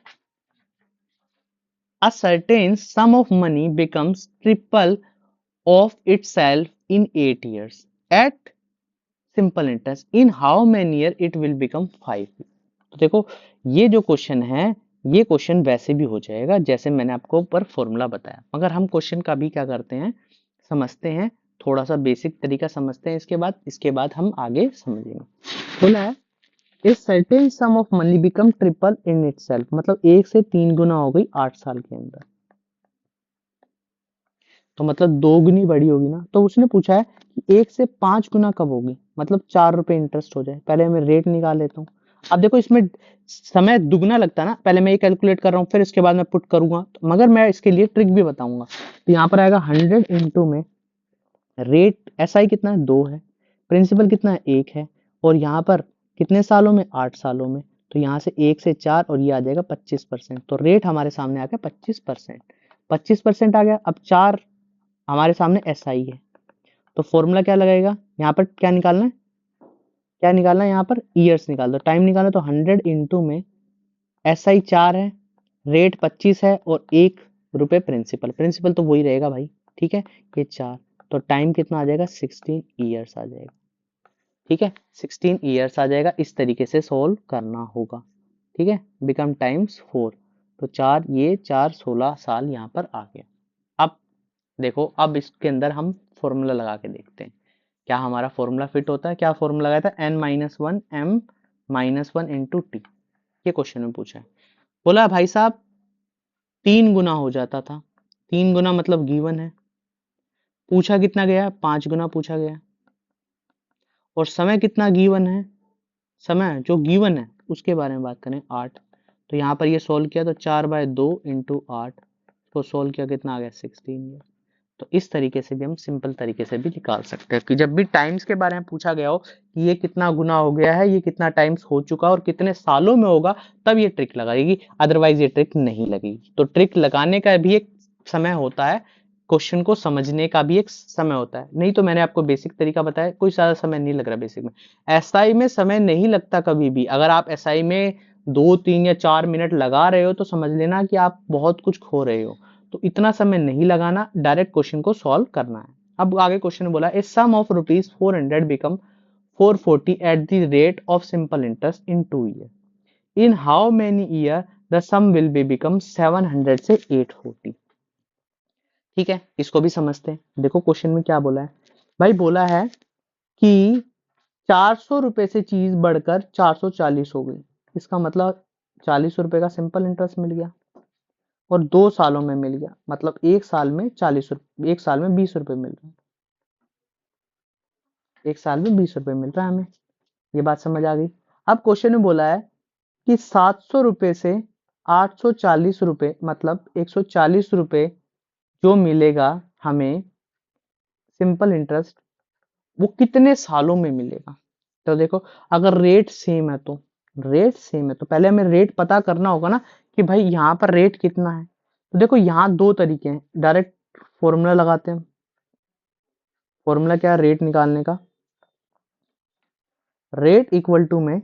a certain sum of money becomes triple of itself in 8 years at simple interest, in how many year it will become 5। तो देखो ये जो क्वेश्चन है, ये क्वेश्चन वैसे भी हो जाएगा जैसे मैंने आपको ऊपर फॉर्मूला बताया, मगर हम क्वेश्चन का भी क्या करते हैं, समझते हैं, थोड़ा सा बेसिक तरीका समझते हैं, इसके बाद हम आगे समझेंगे। बोला है A certain sum of money become triple in itself, मतलब 1 से 3 गुना हो गई 8 साल के अंदर, तो मतलब 2 गुनी बड़ी होगी ना। तो उसने पूछा है कि 1 से 5 गुना कब होगी, मतलब 4 रुपए इंटरेस्ट हो जाए। पहले मैं रेट निकाल लेता हूँ। अब देखो इसमें समय दुगना लगता है ना, पहले मैं ये कैलकुलेट कर रहा हूँ, फिर इसके बाद मैं पुट करूंगा, तो मगर मैं इसके लिए ट्रिक भी बताऊंगा। तो यहाँ पर आएगा 100 इंटू में रेट एसआई कितना है 2 है, प्रिंसिपल कितना है 1 है, और यहाँ पर कितने सालों में 8 सालों में, तो यहाँ से 1 से 4 और ये आ जाएगा 25%। तो रेट हमारे सामने आ गया 25%, 25% आ गया। अब 4 हमारे सामने एसआई है, तो फॉर्मूला क्या लगाएगा, यहाँ पर क्या निकालना है, क्या निकालना है, यहाँ पर ईयर्स निकाल दो, टाइम निकालना। तो 100 इंटू में एसआई 4 है, रेट 25 है, और 1 रुपए प्रिंसिपल, प्रिंसिपल तो वही रहेगा भाई, ठीक है, ये 4, तो टाइम कितना आ जाएगा 16 ईयर्स आ जाएगा, ठीक है, 16 ईयर्स आ जाएगा। इस तरीके से सोल्व करना होगा, ठीक है, बिकम टाइम्स 4, तो 4 ये 4 16 साल यहाँ पर आ गया। अब देखो, अब इसके अंदर हम फॉर्मूला लगा के देखते हैं क्या हमारा फॉर्मूला फिट होता है। क्या फॉर्मूला लगाया था, n-1 m-1 इंटू टी, ये क्वेश्चन में पूछा है। बोला भाई साहब 3 गुना हो जाता था, 3 गुना मतलब गिवन है, पूछा कितना गया, 5 गुना पूछा गया, और समय कितना गिवन है, समय जो गिवन है उसके बारे में बात करें 8। तो यहाँ पर ये सोल्व किया तो 4/2 इंटू 8 को सोल्व किया, कितना आ गया 16। तो इस तरीके से भी हम सिंपल तरीके से भी निकाल सकते हैं कि जब भी टाइम्स के बारे में पूछा गया हो कि ये कितना गुना हो गया है, ये कितना टाइम्स हो चुका और कितने सालों में होगा, तब ये ट्रिक लगाएगी, अदरवाइज ये ट्रिक नहीं लगेगी। तो ट्रिक लगाने का भी एक समय होता है, क्वेश्चन को समझने का भी एक समय होता है। नहीं तो मैंने आपको बेसिक तरीका बताया, कोई ज्यादा समय नहीं लग रहा बेसिक में। एसआई में समय नहीं लगता कभी भी, अगर आप एसआई में 2 3 या 4 मिनट लगा रहे हो तो समझ लेना कि आप बहुत कुछ खो रहे हो। तो इतना समय नहीं लगाना, डायरेक्ट क्वेश्चन को सॉल्व करना है। अब आगे क्वेश्चन में बोला a sum of ₹400 become 440 at the rate of simple interest in 2 year. In how many year the sum will be become 700 से 840। ठीक है, इसको भी समझते हैं। देखो क्वेश्चन में क्या बोला है भाई, बोला है कि 400 रुपए से चीज बढ़कर 440 हो गई। इसका मतलब 40 रुपए का सिंपल इंटरेस्ट मिल गया और 2 सालों में मिल गया, मतलब एक साल में 40 रुपए, एक साल में 20 रुपए मिल रहा है। एक साल में 20 रुपए मिल रहा है हमें, ये बात समझ आ गई। अब क्वेश्चन में बोला है कि 700 रुपए से 840 रुपए, मतलब 140 रुपए जो मिलेगा हमें सिंपल इंटरेस्ट, वो कितने सालों में मिलेगा। तो देखो, अगर रेट सेम है तो पहले हमें रेट पता करना होगा ना कि भाई यहाँ पर रेट कितना है। तो देखो यहाँ दो तरीके हैं, डायरेक्ट फॉर्मूला लगाते हैं। फॉर्मूला क्या है रेट निकालने का? रेट इक्वल टू में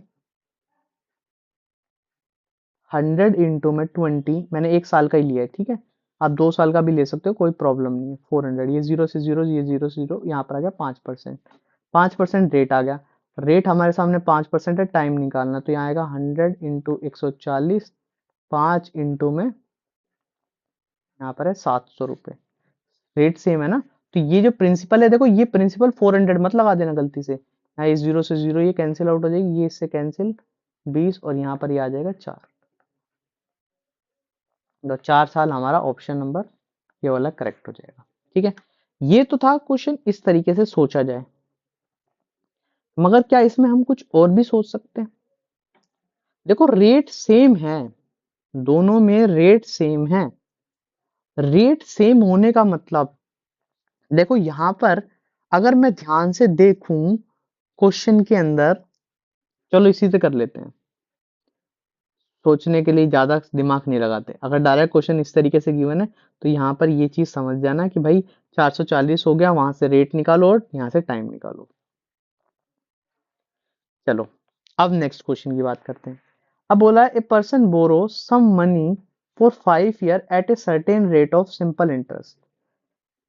100 इंटू में 20, मैंने एक साल का ही लिया है, ठीक है। आप 2 साल का भी ले सकते हो, कोई प्रॉब्लम नहीं है। 400, ये जीरो से जीरो, ये जीरो से जीरो, यहाँ पर आ गया 5%। 5% रेट आ गया। रेट हमारे सामने 5% है, टाइम निकालना, तो यहाँ आएगा 100 इंटू 140, 5 इंटू में यहाँ पर है 700 रुपए। रेट सेम है ना, तो ये जो प्रिंसिपल है, देखो ये प्रिंसिपल 400 मत लगा देना गलती से। यहाँ ये जीरो से जीरो ये कैंसिल आउट हो जाएगी, ये इससे कैंसिल 20, और यहाँ पर ये आ जाएगा 4। तो 4 साल हमारा ऑप्शन नंबर ये वाला करेक्ट हो जाएगा। ठीक है, ये तो था क्वेश्चन, इस तरीके से सोचा जाए। मगर क्या इसमें हम कुछ और भी सोच सकते हैं? देखो रेट सेम है, दोनों में रेट सेम है। रेट सेम होने का मतलब, देखो यहां पर अगर मैं ध्यान से देखूं क्वेश्चन के अंदर, चलो इसी से कर लेते हैं, सोचने के लिए ज्यादा दिमाग नहीं लगाते। अगर डायरेक्ट क्वेश्चन इस तरीके से गिवन है तो यहाँ पर ये चीज समझ जाना कि भाई 440 हो गया, वहां से रेट निकालो और यहाँ से टाइम निकालो। चलो अब नेक्स्ट क्वेश्चन की बात करते हैं। अब बोला है a person borrow some money for 5 year at a certain rate of simple interest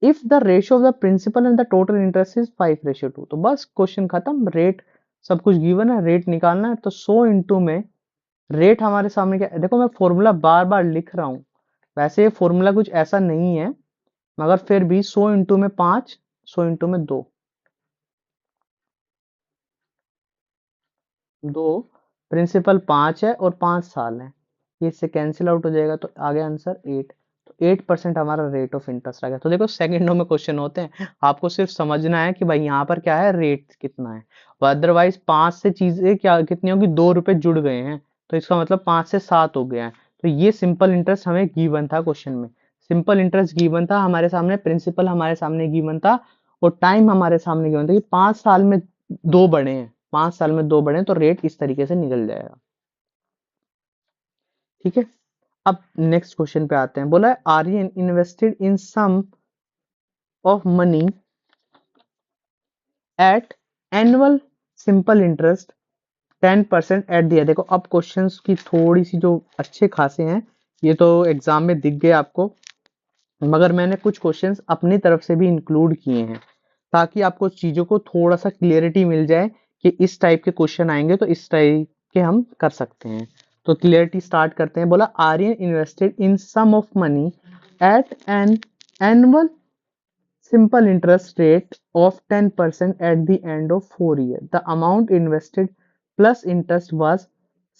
if the ratio of the principal and the total interest is 5:2। तो बस क्वेश्चन खत्म, रेट सब कुछ गिवन है, रेट निकालना है। तो 100 इंटू में रेट हमारे सामने क्या है, देखो मैं फॉर्मूला बार बार लिख रहा हूँ, वैसे ये फॉर्मूला कुछ ऐसा नहीं है, मगर फिर भी 100 इंटू में 5, 100 इंटू में 2, प्रिंसिपल 5 है और 5 साल है, ये इससे कैंसिल आउट हो जाएगा, तो आ गया आंसर 8। तो 8% हमारा रेट ऑफ इंटरेस्ट आ गया। तो देखो सेकंडों में क्वेश्चन होते हैं, आपको सिर्फ समझना है कि भाई यहाँ पर क्या है, रेट कितना है। अदरवाइज 5 से चीजें क्या कितनी होगी, 2 रुपए जुड़ गए हैं, तो इसका मतलब 5 से 7 हो गया है। तो ये सिंपल इंटरेस्ट हमें गिवन था क्वेश्चन में, सिंपल इंटरेस्ट गिवन था हमारे सामने, प्रिंसिपल हमारे सामने गिवन था, और टाइम हमारे सामने गिवन था कि 5 साल में 2 बढ़े हैं, 5 साल में 2 बढ़े हैं, तो रेट इस तरीके से निकल जाएगा। ठीक है, अब नेक्स्ट क्वेश्चन पे आते हैं। बोला है Aryan invested in sum of money at annual simple interest 10% at दिया। देखो अब क्वेश्चंस की थोड़ी सी जो अच्छे खासे हैं, ये तो एग्जाम में दिख गए आपको, मगर मैंने कुछ क्वेश्चंस अपनी तरफ से भी इंक्लूड किए हैं ताकि आपको चीजों को थोड़ा सा क्लियरिटी मिल जाए कि इस टाइप के क्वेश्चन आएंगे तो इस टाइप के हम कर सकते हैं। तो क्लियरिटी स्टार्ट करते हैं। बोला Aryan invested in sum of money at an annual simple interest rate of 10% at the end of 4 years. The amount invested plus interest was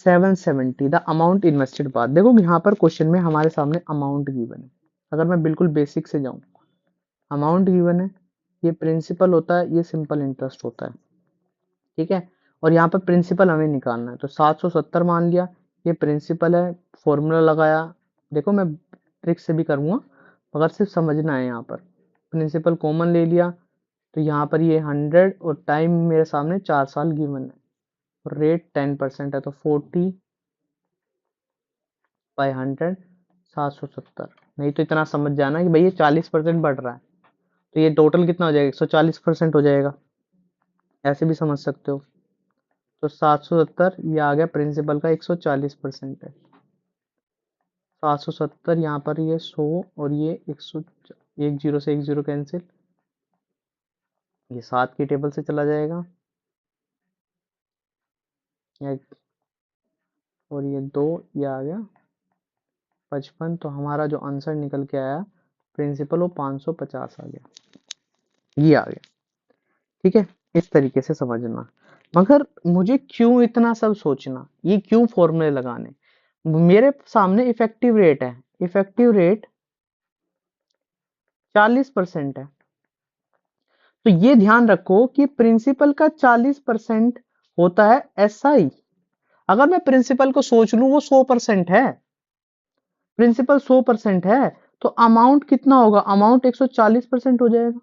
770. The amount invested बाद, देखो यहाँ पर क्वेश्चन में हमारे सामने अमाउंट गिवन है। अगर मैं बिल्कुल बेसिक से जाऊं, अमाउंट गिवन है, ये प्रिंसिपल होता है, ये सिंपल इंटरेस्ट होता है, ठीक है। और यहाँ पर प्रिंसिपल हमें निकालना है, तो 770 मान लिया, ये प्रिंसिपल है, फॉर्मूला लगाया। देखो मैं ट्रिक से भी करूँगा, मगर सिर्फ समझना है। यहाँ पर प्रिंसिपल कॉमन ले लिया, तो यहाँ पर ये 100 और टाइम मेरे सामने 4 साल गिवन है, और रेट 10% है, तो 40/100 770। नहीं तो इतना समझ जाना कि भाई ये 40% बढ़ रहा है, तो ये टोटल कितना हो जाएगा, 140% हो जाएगा, ऐसे भी समझ सकते हो। तो 770 ये आ गया, प्रिंसिपल का 140% है। 770, यहाँ पर ये 100 और ये 100, एक जीरो से एक जीरो कैंसिल, ये 7 की टेबल से चला जाएगा, और ये 2, ये आ गया 55। तो हमारा जो आंसर निकल के आया प्रिंसिपल वो 550 आ गया, ये आ गया। ठीक है, इस तरीके से समझना। मगर मुझे क्यों इतना सब सोचना, ये क्यों फॉर्मूले लगाने? मेरे सामने इफेक्टिव रेट है, इफेक्टिव रेट 40% है। तो ये ध्यान रखो कि प्रिंसिपल का 40% होता है एसआई। अगर मैं प्रिंसिपल को सोच लूं वो 100% है, प्रिंसिपल 100% है, तो अमाउंट कितना होगा? अमाउंट 140% हो जाएगा,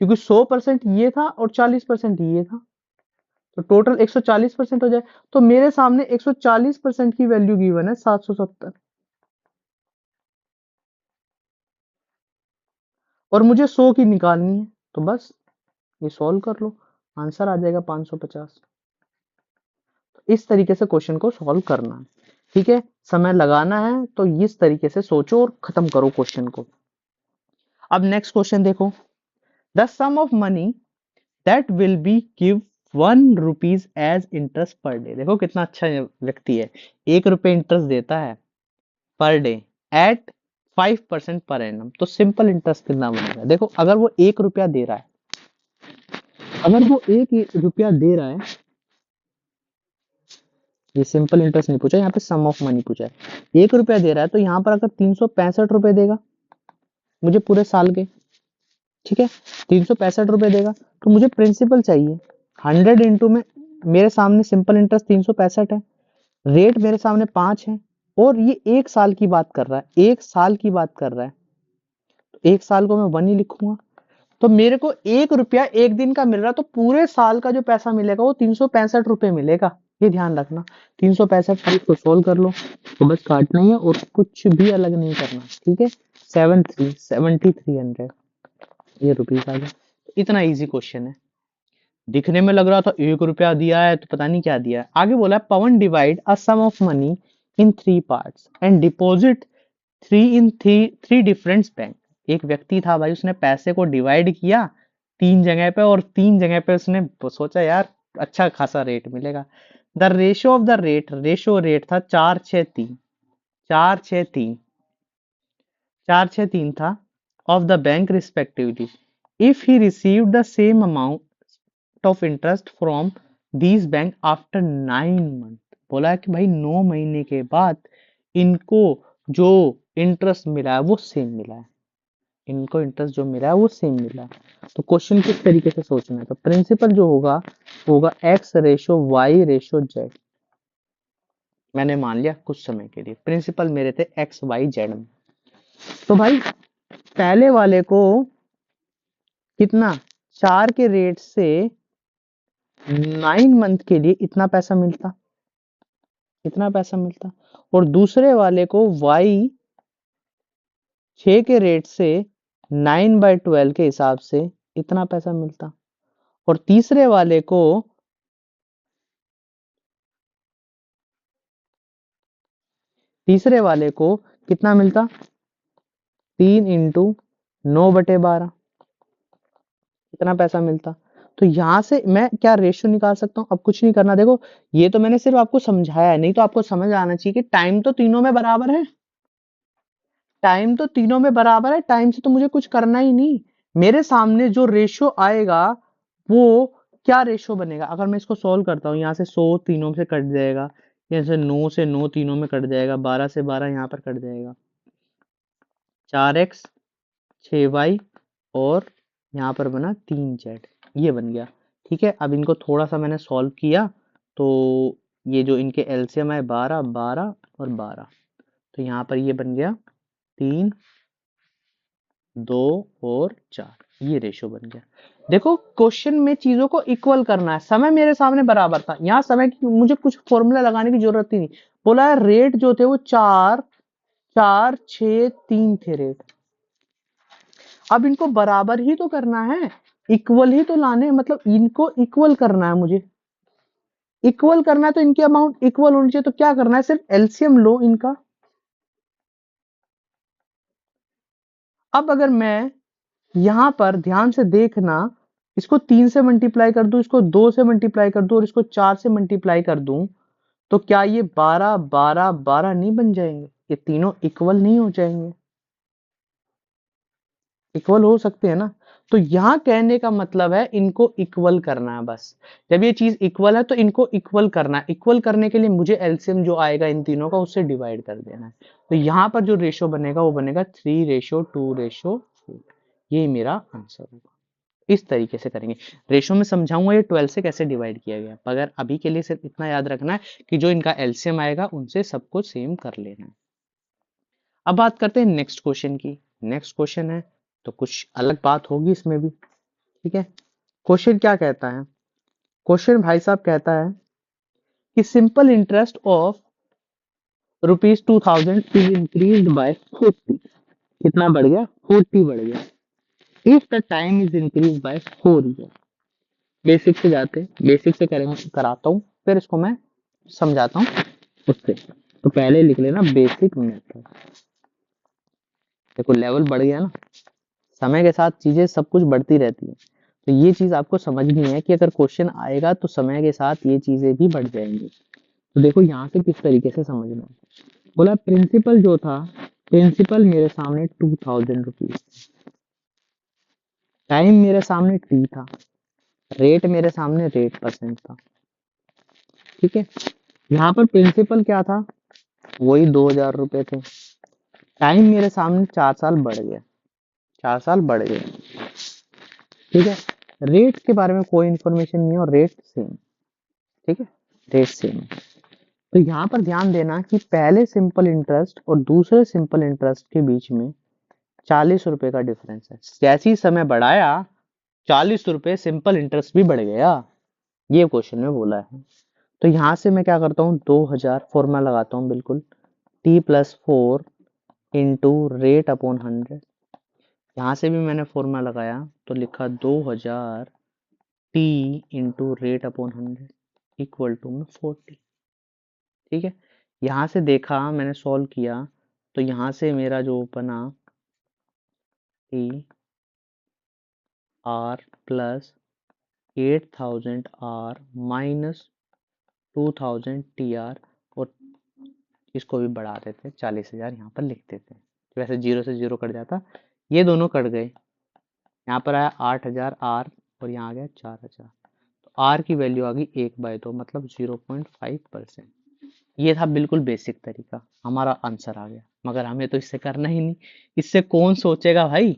क्योंकि 100% ये था और 40% ये था, तो टोटल 140% हो जाए। तो मेरे सामने 140% की वैल्यू गिवन है 770, और मुझे 100 की निकालनी है। तो बस ये सॉल्व कर लो, आंसर आ जाएगा 550। इस तरीके से क्वेश्चन को सॉल्व करना है। ठीक है, समय लगाना है तो इस तरीके से सोचो और खत्म करो क्वेश्चन को। अब नेक्स्ट क्वेश्चन देखो, the sum of money that will be give 1 rupees as interest per day. देखो कितना अच्छा व्यक्ति है, 1 रुपये इंटरेस्ट देता है per day at 5% per annum. तो सिंपल इंटरेस्ट कितना बनेगा? देखो अगर वो 1 रुपया दे रहा है, अगर वो 1 रुपया दे रहा है, ये सिंपल इंटरेस्ट नहीं पूछा, यहाँ पे सम ऑफ मनी पूछा है। 1 रुपया दे रहा है, तो यहाँ पर अगर 365 रुपए देगा मुझे पूरे साल के, ठीक है, 365 रुपए देगा, तो मुझे प्रिंसिपल चाहिए 100 इंटू में, मेरे सामने सिंपल इंटरेस्ट 365 है, रेट मेरे सामने 5 है, और ये 1 साल की बात कर रहा है, 1 साल की बात कर रहा है, तो 1 साल को मैं 1 ही लिखूंगा। तो मेरे को 1 रुपया एक दिन का मिल रहा है, तो पूरे साल का जो पैसा मिलेगा वो 365 रुपए मिलेगा, ये ध्यान रखना। 365 को सोल्व कर लो, तो बस काटना ही है और कुछ भी अलग नहीं करना। ठीक है, 7300 ये रुपीज आ गया। इतना इजी क्वेश्चन है, दिखने में लग रहा था 1 रुपया दिया है तो पता नहीं क्या दिया है। आगे बोला है Pawan divide a sum of money in 3 parts and deposit three different bank. एक व्यक्ति था भाई, उसने पैसे को डिवाइड किया 3 जगह पे, और 3 जगह पे उसने सोचा यार अच्छा खासा रेट मिलेगा। The ratio of the rate था 4-6-3, 4-6-3, 4-6-3 था of the bank respectively if he received the same amount of interest from these bank after 9 month। बोला है कि भाई 9 महीने के बाद इनको जो इंटरेस्ट मिला है वो सेम मिला है, इनको इंटरेस्ट जो मिला है वो सेम मिला है। तो क्वेश्चन किस तरीके से सोचना है? तो प्रिंसिपल जो होगा होगा x ratio y ratio z। मैंने मान लिया कुछ समय के लिए प्रिंसिपल मेरे थे x y z में। तो भाई पहले वाले को कितना, 4 के रेट से 9 मंथ के लिए इतना पैसा मिलता, इतना पैसा मिलता, और दूसरे वाले को y 6 के रेट से 9/12 के हिसाब से इतना पैसा मिलता, और तीसरे वाले को कितना मिलता, 3 × 9/12 इतना पैसा मिलता। तो यहां से मैं क्या रेशियो निकाल सकता हूँ? अब कुछ नहीं करना, देखो ये तो मैंने सिर्फ आपको समझाया है, नहीं तो आपको समझ आना चाहिए कि टाइम तो तीनों में बराबर है, टाइम तो तीनों में बराबर है, टाइम से तो मुझे कुछ करना ही नहीं। मेरे सामने जो रेशियो आएगा वो क्या रेशियो बनेगा? अगर मैं इसको सोल्व करता हूँ, यहाँ से 100 तीनों से कट जाएगा, यहाँ से 9 से 9 तीनों में कट जाएगा, 12 से 12 यहाँ पर कट जाएगा, 4x 6y और यहाँ पर बना 3z, ये बन गया। ठीक है, अब इनको थोड़ा सा मैंने सॉल्व किया, तो ये जो इनके एलसीएम है 12 12 और 12, तो यहाँ पर ये बन गया 3 2 और 4, ये रेशो बन गया। देखो क्वेश्चन में चीजों को इक्वल करना है, समय मेरे सामने बराबर था, यहाँ समय की मुझे कुछ फॉर्मूला लगाने की जरूरत ही नहीं। बोला है रेट जो थे वो 4-4-6-3 थे रेट। अब इनको बराबर ही तो करना है, इक्वल ही तो लाने, मतलब इनको इक्वल करना है, मुझे इक्वल करना है, तो इनकी अमाउंट इक्वल होनी चाहिए। तो क्या करना है, सिर्फ एलसीएम लो इनका, अब अगर मैं यहां पर ध्यान से देखना, इसको 3 से मल्टीप्लाई कर दूं, इसको 2 से मल्टीप्लाई कर दूं और इसको 4 से मल्टीप्लाई कर दूं, तो क्या ये 12 12 12 नहीं बन जाएंगे? ये तीनों इक्वल नहीं हो जाएंगे? इक्वल हो सकते हैं ना? तो यहां कहने का मतलब है इनको इक्वल करना है बस। जब ये चीज इक्वल है तो इनको इक्वल करना है। इक्वल करने के लिए मुझे एलसीएम जो आएगा इन तीनों का उससे डिवाइड कर देना है। तो यहाँ पर जो रेशो बनेगा वो बनेगा 3:2:4। ये मेरा आंसर होगा। इस तरीके से करेंगे। रेशो में समझाऊंगा ये 12 से कैसे डिवाइड किया गया, मगर अभी के लिए सिर्फ इतना याद रखना है कि जो इनका एलसीएम आएगा उनसे सब कुछ सेम कर लेना है। अब बात करते हैं नेक्स्ट क्वेश्चन की। नेक्स्ट क्वेश्चन है तो कुछ अलग बात होगी इसमें भी। ठीक है, क्वेश्चन क्या कहता है? क्वेश्चन भाई साहब कहता है कि simple interest of ₹2000 is increase by 40। कितना बढ़ गया? 40 बढ़ गया। If the time is increase by 4 year. Basic से जाते, बेसिक से करेंगे, कराता हूँ, फिर इसको मैं समझाता हूँ उससे। तो पहले लिख लेना बेसिक मेथड। देखो लेवल बढ़ गया ना, समय के साथ चीजें सब कुछ बढ़ती रहती है। तो ये चीज आपको समझनी है कि अगर क्वेश्चन आएगा तो समय के साथ ये चीजें भी बढ़ जाएंगी। तो देखो यहाँ से किस तरीके से समझना है। बोला प्रिंसिपल जो था, प्रिंसिपल मेरे सामने ₹2000, टाइम मेरे सामने टी था, रेट मेरे सामने रेट परसेंट था। ठीक है, यहाँ पर प्रिंसिपल क्या था? वही ₹2000 थे। टाइम मेरे सामने 4 साल बढ़ गया, 4 साल बढ़ गए। ठीक है, रेट के बारे में कोई इंफॉर्मेशन नहीं है और रेट सेम। ठीक है, रेट सेम। तो यहाँ पर ध्यान देना कि पहले सिंपल इंटरेस्ट और दूसरे सिंपल इंटरेस्ट के बीच में ₹40 का डिफरेंस है। जैसे ही समय बढ़ाया, ₹40 सिंपल इंटरेस्ट भी बढ़ गया। ये क्वेश्चन में बोला है। तो यहाँ से मैं क्या करता हूँ, 2000 फॉर्मूला लगाता हूँ बिल्कुल, T+4 इंटू रेट अपॉन 100। यहाँ से भी मैंने फॉर्मूला लगाया तो लिखा 2000 T into rate upon 100 equal to में 40। ठीक है, यहाँ से देखा, मैंने सॉल्व किया, तो यहाँ से मेरा जो बना T R plus 8000 R minus 2000 TR, और इसको भी बढ़ा देते, 40,000 यहाँ पर लिख देते। तो वैसे 0 से 0 कट जाता, ये दोनों कट गए। यहाँ पर आया 8000 R और यहाँ आ गया 4000। तो R की वैल्यू आ गई 1/2, मतलब 0.5%। ये था बिल्कुल बेसिक तरीका, हमारा आंसर आ गया। मगर हमें तो इससे करना ही नहीं। इससे कौन सोचेगा भाई?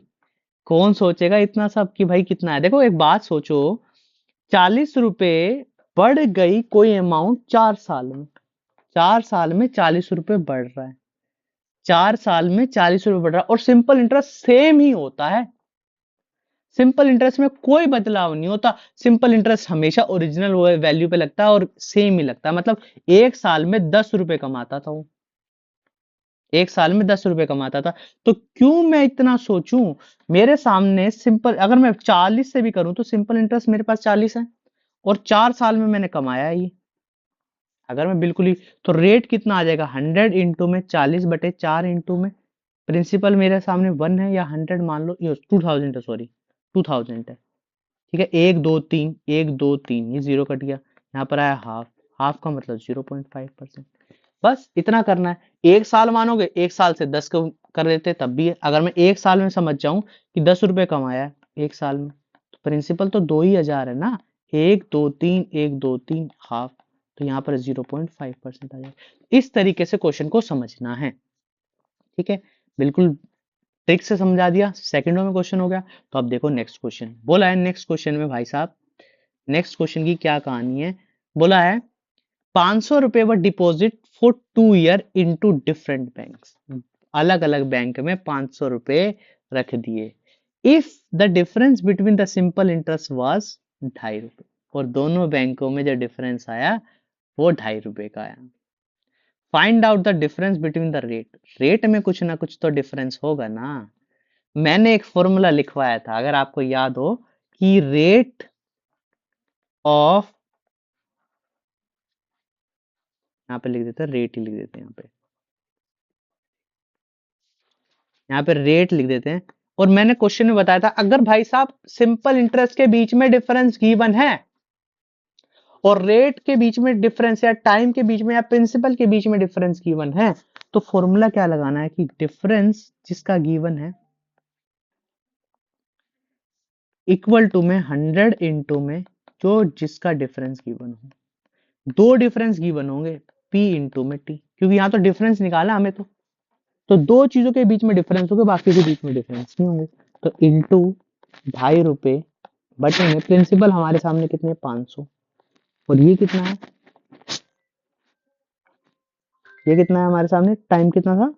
कौन सोचेगा इतना सब कि भाई कितना है? देखो एक बात सोचो, ₹40 बढ़ गई कोई अमाउंट 4 साल में। 4 साल में ₹40 बढ़ रहा है। 4 साल में ₹40 बढ़ रहा है और सिंपल इंटरेस्ट सेम ही होता है। सिंपल इंटरेस्ट में कोई बदलाव नहीं होता। सिंपल इंटरेस्ट हमेशा ओरिजिनल वैल्यू पे लगता है और सेम ही लगता है। मतलब 1 साल में ₹10 कमाता था वो। 1 साल में ₹10 कमाता था। तो क्यों मैं इतना सोचूं? मेरे सामने सिंपल, अगर मैं 40 से भी करूं तो सिंपल इंटरेस्ट मेरे पास 40 है और 4 साल में मैंने कमाया ये। अगर मैं बिल्कुल ही, तो रेट कितना आ जाएगा? 100 इंटू में 40/4 इंटू में प्रिंसिपल मेरे सामने 1 है, या 100 मान लो, ये 2000 है, सॉरी 2000 है। ठीक है, 1 2 3, 1 2 3, ये 0 कट गया। यहाँ पर आया हाफ, हाफ का मतलब 0.5%। बस इतना करना है। 1 साल मानोगे, 1 साल से 10 को कर देते तब भी है। अगर मैं 1 साल में समझ जाऊं कि ₹10 कमाया है 1 साल में, तो प्रिंसिपल तो 2 ही हजार है ना। 1 2 3, 1 2 3 हाफ, तो यहाँ पर 0.5% आ जाएगा। इस तरीके से क्वेश्चन को समझना है। ठीक है, बिल्कुल ट्रिक से समझा दिया, सेकंडों में क्वेश्चन हो गया। तो अब देखो नेक्स्ट क्वेश्चन बोला है। नेक्स्ट क्वेश्चन में भाई साहब, नेक्स्ट क्वेश्चन की क्या कहानी है? बोला है ₹500 were deposit for 2 year into different banks. अलग अलग बैंक में ₹500 रख दिए। If the difference between the simple interest was ₹2.5, और दोनों बैंकों में जो डिफरेंस आया वो ₹2.5 का आया। Find out the difference between the rate. Rate में कुछ ना कुछ तो डिफरेंस होगा ना। मैंने एक फॉर्मूला लिखवाया था, अगर आपको याद हो, कि रेट ऑफ, यहाँ पे लिख देते हैं, रेट ही लिख देते हैं, यहाँ पे रेट लिख देते हैं। और मैंने क्वेश्चन में बताया था अगर भाई साहब सिंपल इंटरेस्ट के बीच में डिफरेंस गिवन है और रेट के बीच में डिफरेंस या टाइम के बीच में या प्रिंसिपल के बीच में डिफरेंस गिवन है, तो फॉर्मूला क्या लगाना है कि डिफरेंस जिसका गिवन है इक्वल टू में 100 इंटू में जो जिसका डिफरेंस गिवन हो। दो डिफरेंस गिवन होंगे, P इंटू में T, क्योंकि यहाँ तो डिफरेंस निकाला हमें तो दो चीजों के बीच में डिफरेंस होगा, बाकी के बीच में डिफरेंस नहीं होंगे। तो इंटू ₹2.5 बटे में प्रिंसिपल हमारे सामने कितने 500, और ये कितना है, ये कितना है हमारे सामने, टाइम कितना था,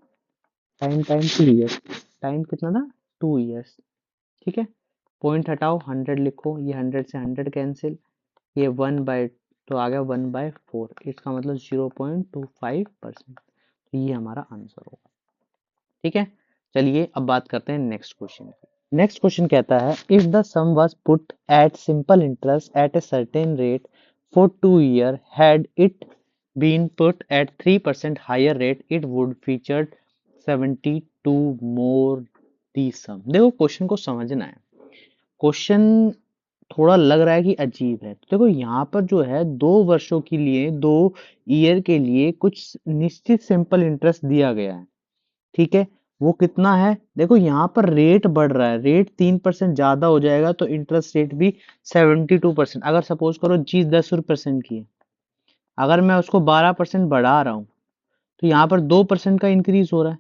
टाइम टाइम 2 ईयर्स, टाइम कितना था 2 ईयर्स। ठीक है, पॉइंट हटाओ 100 लिखो, ये 100 से 100 कैंसिल, ये 1/, तो आ गया 1/4, इसका मतलब 0.25%। तो ये हमारा आंसर होगा। ठीक है, चलिए अब बात करते हैं नेक्स्ट क्वेश्चन की। नेक्स्ट क्वेश्चन कहता है if the sum was put at simple interest at a certain rate for 2 year, had it been put at 3% higher rate, it would feature 72 more the sum. देखो क्वेश्चन को समझना है, क्वेश्चन थोड़ा लग रहा है कि अजीब है। तो देखो यहाँ पर जो है 2 वर्षों के लिए, 2 ईयर के लिए कुछ निश्चित सिंपल इंटरेस्ट दिया गया है। ठीक है, वो कितना है, देखो यहाँ पर रेट बढ़ रहा है, रेट 3% ज्यादा हो जाएगा तो इंटरेस्ट रेट भी 72%। अगर सपोज करो चीज 10% की है, अगर मैं उसको 12% बढ़ा रहा हूँ तो यहाँ पर 2% का इंक्रीज हो रहा है।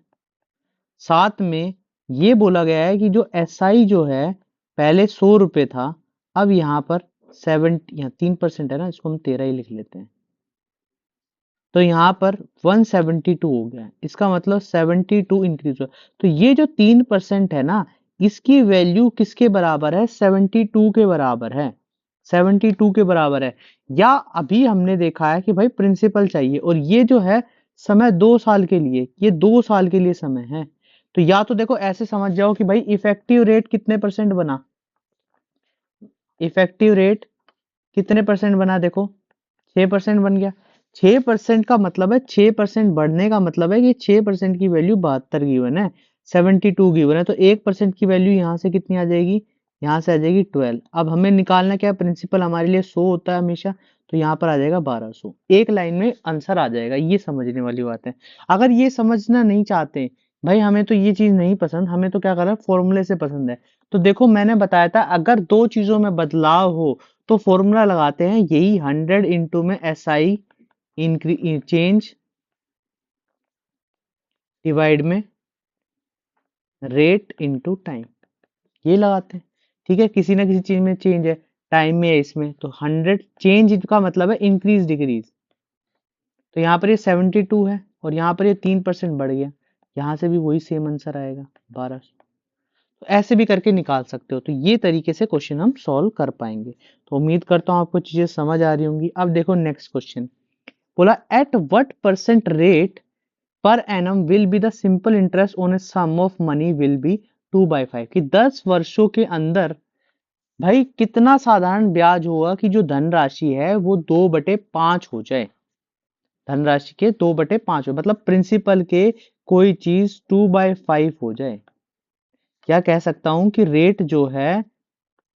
साथ में ये बोला गया है कि जो एसआई जो है पहले 100 रुपए था, अब यहाँ पर 70, यहाँ 3% है ना, इसको हम 13 ही लिख लेते हैं, तो यहाँ पर 172 हो गया, इसका मतलब 72 इंक्रीज हुआ। तो ये जो 3% है ना, इसकी वैल्यू किसके बराबर है, 72 के बराबर है, 72 के बराबर है। या अभी हमने देखा है कि भाई प्रिंसिपल चाहिए, और ये जो है समय 2 साल के लिए, ये 2 साल के लिए समय है। तो या तो देखो ऐसे समझ जाओ कि भाई इफेक्टिव रेट कितने परसेंट बना, इफेक्टिव रेट कितने परसेंट बना, देखो 6% बन गया। 6% का मतलब है, 6% बढ़ने का मतलब है कि 6% की वैल्यू 72 गिवन है, 72 गिवन है, तो 1% की वैल्यू यहाँ से कितनी आ जाएगी, यहाँ से आ जाएगी 12। अब हमें निकालना क्या है, प्रिंसिपल हमारे लिए 100 होता है हमेशा, तो यहाँ पर आ जाएगा 1200। एक लाइन में आंसर आ जाएगा, ये समझने वाली बात है। अगर ये समझना नहीं चाहते भाई, हमें तो ये चीज नहीं पसंद, हमें तो क्या करना है, फॉर्मूले से पसंद है, तो देखो मैंने बताया था अगर दो चीजों में बदलाव हो तो फॉर्मूला लगाते हैं यही, 100 इंटू में SI इंक्रीज चेंज डिवाइड में रेट इंटू टाइम, ये लगाते हैं। ठीक है, किसी ना किसी चीज में चेंज है, टाइम में है इसमें, तो 100 चेंज का मतलब है इंक्रीज डिक्रीज, तो यहाँ पर ये 72 है और यहाँ पर ये 3% बढ़ गया, यहाँ से भी वही सेम आंसर आएगा 1200। तो ऐसे भी करके निकाल सकते हो, तो ये तरीके से क्वेश्चन हम सॉल्व कर पाएंगे। तो उम्मीद करता हूँ आपको चीजें समझ आ रही होंगी। अब देखो नेक्स्ट क्वेश्चन, बोला at what percent rate per annum will be the simple interest on a sum of money will be 2/5, कि 10 वर्षों के अंदर भाई कितना साधारण ब्याज होगा कि जो धनराशि है वो 2/5 हो जाए, धनराशि के 2/5 हो, मतलब प्रिंसिपल के कोई चीज 2/5 हो जाए। क्या कह सकता हूं कि रेट जो है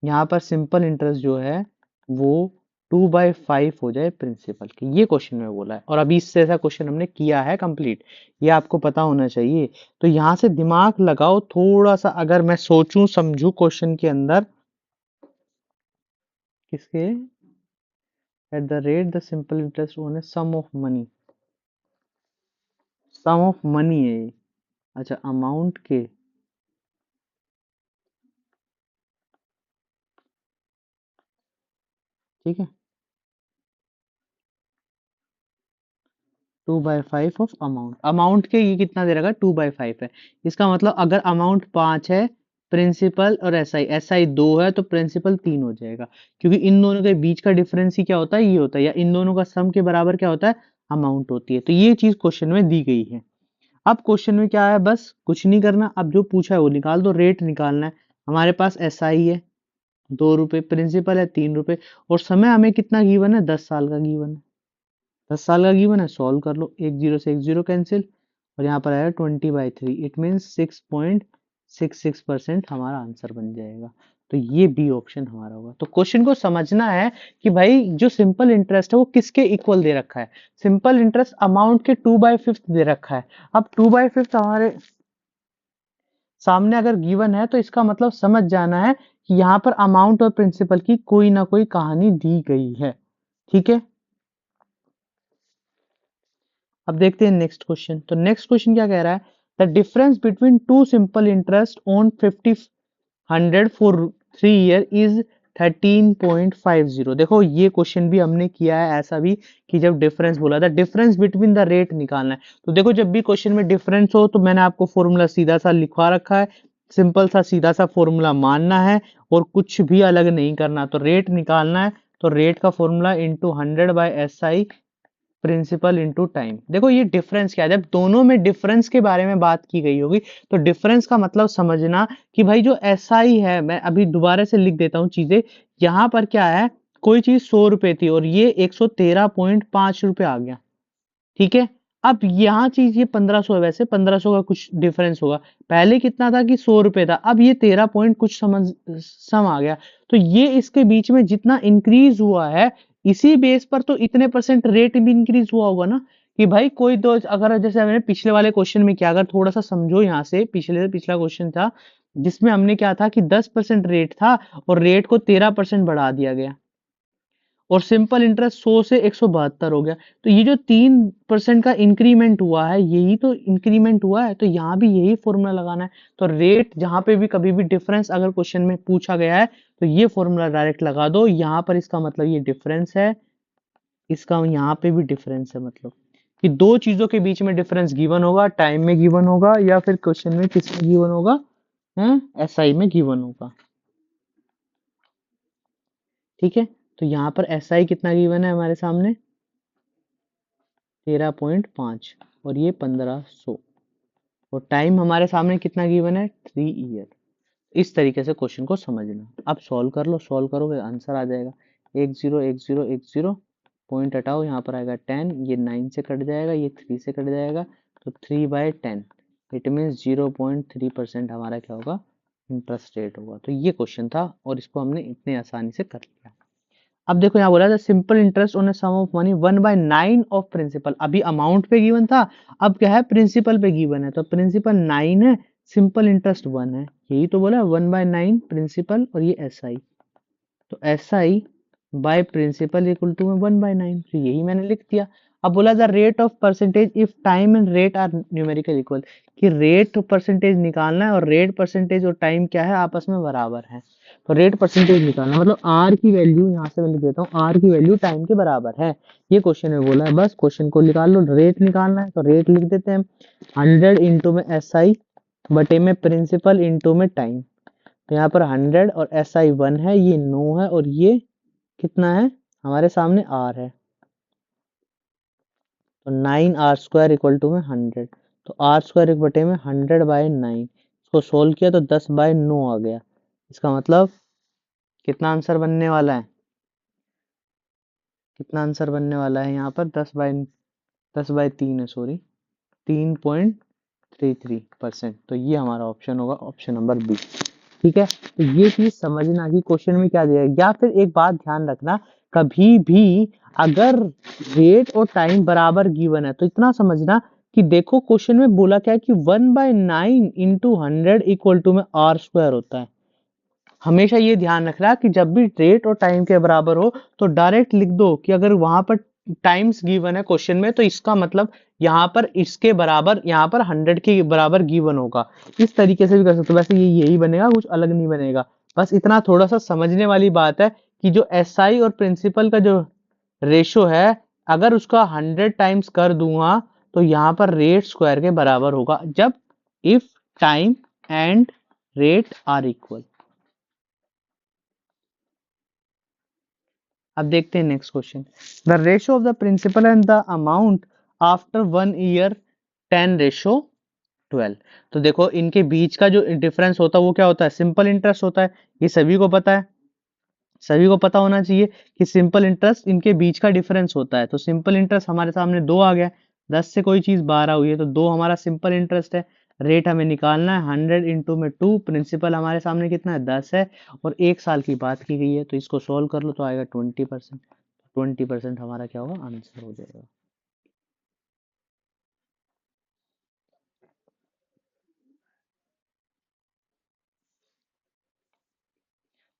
यहाँ पर सिंपल इंटरेस्ट जो है वो 2/5 हो जाए प्रिंसिपल की, ये क्वेश्चन में बोला है। और अभी इससे ऐसा क्वेश्चन हमने किया है कंप्लीट, ये आपको पता होना चाहिए। तो यहाँ से दिमाग लगाओ थोड़ा सा, अगर मैं सोचूं समझूं क्वेश्चन के अंदर, किसके, at the rate the simple interest on a sum of money, sum of money है ये, अच्छा अमाउंट के, ठीक है, 2/5 ऑफ अमाउंट, अमाउंट के ये कितना दे रखा है 2/5 है, इसका मतलब अगर अमाउंट 5 है, प्रिंसिपल और एसआई, एसआई 2 है तो प्रिंसिपल 3 हो जाएगा, क्योंकि इन दोनों के बीच का डिफरेंस ही क्या होता है, ये होता है, या इन दोनों का सम के बराबर क्या होता है, अमाउंट होती है। तो ये चीज क्वेश्चन में दी गई है। अब क्वेश्चन में क्या है, बस कुछ नहीं करना, अब जो पूछा है वो निकाल दो, रेट निकालना है। हमारे पास एसआई है 2 रुपए, प्रिंसिपल है 3 रुपए, और समय हमें कितना गिवन है, 10 साल का गिवन है, 10 साल का गिवन है, सॉल्व कर लो, एक जीरो से एक जीरो कैंसिल, और यहाँ पर आया 20/3, इट मीन 6.6 0.66% हमारा आंसर बन जाएगा। तो ये बी ऑप्शन हमारा होगा। तो क्वेश्चन को समझना है कि भाई जो सिंपल इंटरेस्ट है वो किसके इक्वल दे रखा है। सिंपल इंटरेस्ट अमाउंट के 2/5 दे रखा है। अब 2/5 हमारे सामने अगर गिवन है तो इसका मतलब समझ जाना है कि यहाँ पर अमाउंट और प्रिंसिपल की कोई ना कोई कहानी दी गई है। ठीक है, अब देखते हैं नेक्स्ट क्वेश्चन। तो नेक्स्ट क्वेश्चन क्या कह रहा है, the difference between two simple interest on 50 100 for 3 year is 13.50। देखो ये क्वेश्चन भी हमने किया है ऐसा भी कि जब डिफरेंस बोला था, डिफरेंस बिटवीन द रेट निकालना है। तो देखो जब भी क्वेश्चन में डिफरेंस हो तो मैंने आपको फॉर्मूला सीधा सा लिखवा रखा है, सिंपल सा सीधा सा फॉर्मूला मानना है और कुछ भी अलग नहीं करना। तो रेट निकालना है तो रेट का formula into 100/SI principal into time. देखो ये डिफरेंस क्या है, जब दोनों में डिफरेंस के बारे में बात की गई होगी तो डिफरेंस का मतलब समझना कि भाई जो एसआई है, मैं अभी दोबारा से लिख देता हूँ चीजें। यहाँ पर क्या है, कोई चीज 100 रुपए थी और ये 113.5 रुपए आ गया। ठीक है, अब यहाँ चीज ये 1500 है, वैसे 1500 का कुछ डिफरेंस होगा। पहले कितना था कि 100 रुपए था, अब ये 13 पॉइंट कुछ समझ सम आ गया। तो ये इसके बीच में जितना इंक्रीज हुआ है इसी बेस पर तो इतने परसेंट रेट भी इंक्रीज हुआ होगा ना। कि भाई कोई दो, अगर जैसे हमने पिछले वाले क्वेश्चन में क्या, अगर थोड़ा सा समझो यहाँ से, पिछला क्वेश्चन था जिसमें हमने क्या था कि 10% रेट था और रेट को 13% बढ़ा दिया गया और सिंपल इंटरेस्ट 100 से 172 हो गया। तो ये जो 3% का इंक्रीमेंट हुआ है यही तो इंक्रीमेंट हुआ है, तो यहाँ भी यही फॉर्मूला लगाना है। तो रेट जहां पे भी कभी भी डिफरेंस अगर क्वेश्चन में पूछा गया है तो ये फॉर्मूला डायरेक्ट लगा दो। यहाँ पर इसका मतलब ये डिफरेंस है, इसका यहाँ पे भी डिफरेंस है, मतलब कि दो चीजों के बीच में डिफरेंस गिवन होगा, टाइम में गिवन होगा या फिर क्वेश्चन में किसमें गिवन होगा, है एसआई में गिवन होगा। ठीक है, तो यहाँ पर एसआई कितना गिवन है हमारे सामने 13.5 और ये 1500 और टाइम हमारे सामने कितना गिवन है 3 ईयर। इस तरीके से क्वेश्चन को समझना। अब सॉल्व कर लो, सॉल्व करोगे आंसर आ जाएगा 10 पॉइंट हटाओ, यहाँ पर आएगा 10, ये 9 से कट जाएगा, ये 3 से कट जाएगा, तो 3/10 इट मीन्स 0.3% हमारा क्या होगा इंटरेस्ट रेट होगा। तो ये क्वेश्चन था और इसको हमने इतने आसानी से कर लिया। अब देखो यहाँ बोला था simple interest on sum of money 1/9 of principal. अभी अमाउंट पे गिवन था, अब क्या है प्रिंसिपल पे गिवन है। तो प्रिंसिपल 9 है, सिंपल इंटरेस्ट 1 है, यही तो बोला 1/9 प्रिंसिपल और ये एसआई। तो SI by principal equal to 1/9, तो यही मैंने लिख दिया। अब बोला the rate of percentage if time and rate are numerical equal, कि रेट परसेंटेज निकालना है और रेट परसेंटेज और टाइम क्या है आपस में बराबर है। तो रेट परसेंटेज निकालना मतलब आर की वैल्यू, यहाँ से मैं लिख देता हूँ आर की वैल्यू टाइम के बराबर है, ये क्वेश्चन में बोला है। बस क्वेश्चन को निकाल लो, रेट निकालना है तो रेट लिख देते हैं 100 इंटू में एसआई बटे में प्रिंसिपल इंटू में टाइम। तो यहाँ पर 100 और एसआई 1 है, ये 9 है और ये कितना है हमारे सामने आर है। तो 9r² इक्वल टू में 100, तो r² एक बटे में 100/9, इसको सोल्व किया तो 10/9 आ गया। इसका मतलब कितना आंसर बनने वाला है, कितना आंसर बनने वाला है यहाँ पर 10/3 है, सॉरी 3.33%। तो ये हमारा ऑप्शन होगा, ऑप्शन नंबर बी। ठीक है, तो ये चीज समझना कि क्वेश्चन में क्या दिया है। या फिर एक बात ध्यान रखना, कभी भी अगर रेट और टाइम बराबर गिवन है तो इतना समझना कि देखो क्वेश्चन में बोला क्या है कि 1/9 इंटू 100 इक्वल टू में r² होता है। हमेशा ये ध्यान रखना कि जब भी रेट और टाइम के बराबर हो तो डायरेक्ट लिख दो कि अगर वहां पर टाइम्स गिवन है क्वेश्चन में तो इसका मतलब यहाँ पर इसके बराबर, यहाँ पर 100 के बराबर गिवन होगा। इस तरीके से भी कर सकते हो, वैसे ये यही बनेगा, कुछ अलग नहीं बनेगा। बस इतना थोड़ा सा समझने वाली बात है कि जो एसआई और प्रिंसिपल का जो रेशो है अगर उसका 100 टाइम्स कर दूंगा तो यहाँ पर रेट स्क्वायर के बराबर होगा, जब if time and rate are equal. अब देखते हैं next question, the ratio of the principal and the amount after 1 year 10:12। तो देखो इनके बीच का जो डिफरेंस होता है वो क्या होता है, सिंपल इंटरेस्ट होता है। ये सभी को पता है, सभी को पता होना चाहिए कि सिंपल इंटरेस्ट इनके बीच का डिफरेंस होता है। तो सिंपल इंटरेस्ट हमारे सामने 2 आ गया, 10 से कोई चीज 12 हुई है तो 2 हमारा सिंपल इंटरेस्ट है। रेट हमें निकालना है 100 इंटू में 2, प्रिंसिपल हमारे सामने कितना है 10 है, और 1 साल की बात की गई है, तो इसको सॉल्व कर लो तो आएगा 20%। 20% हमारा क्या होगा, आंसर हो जाएगा।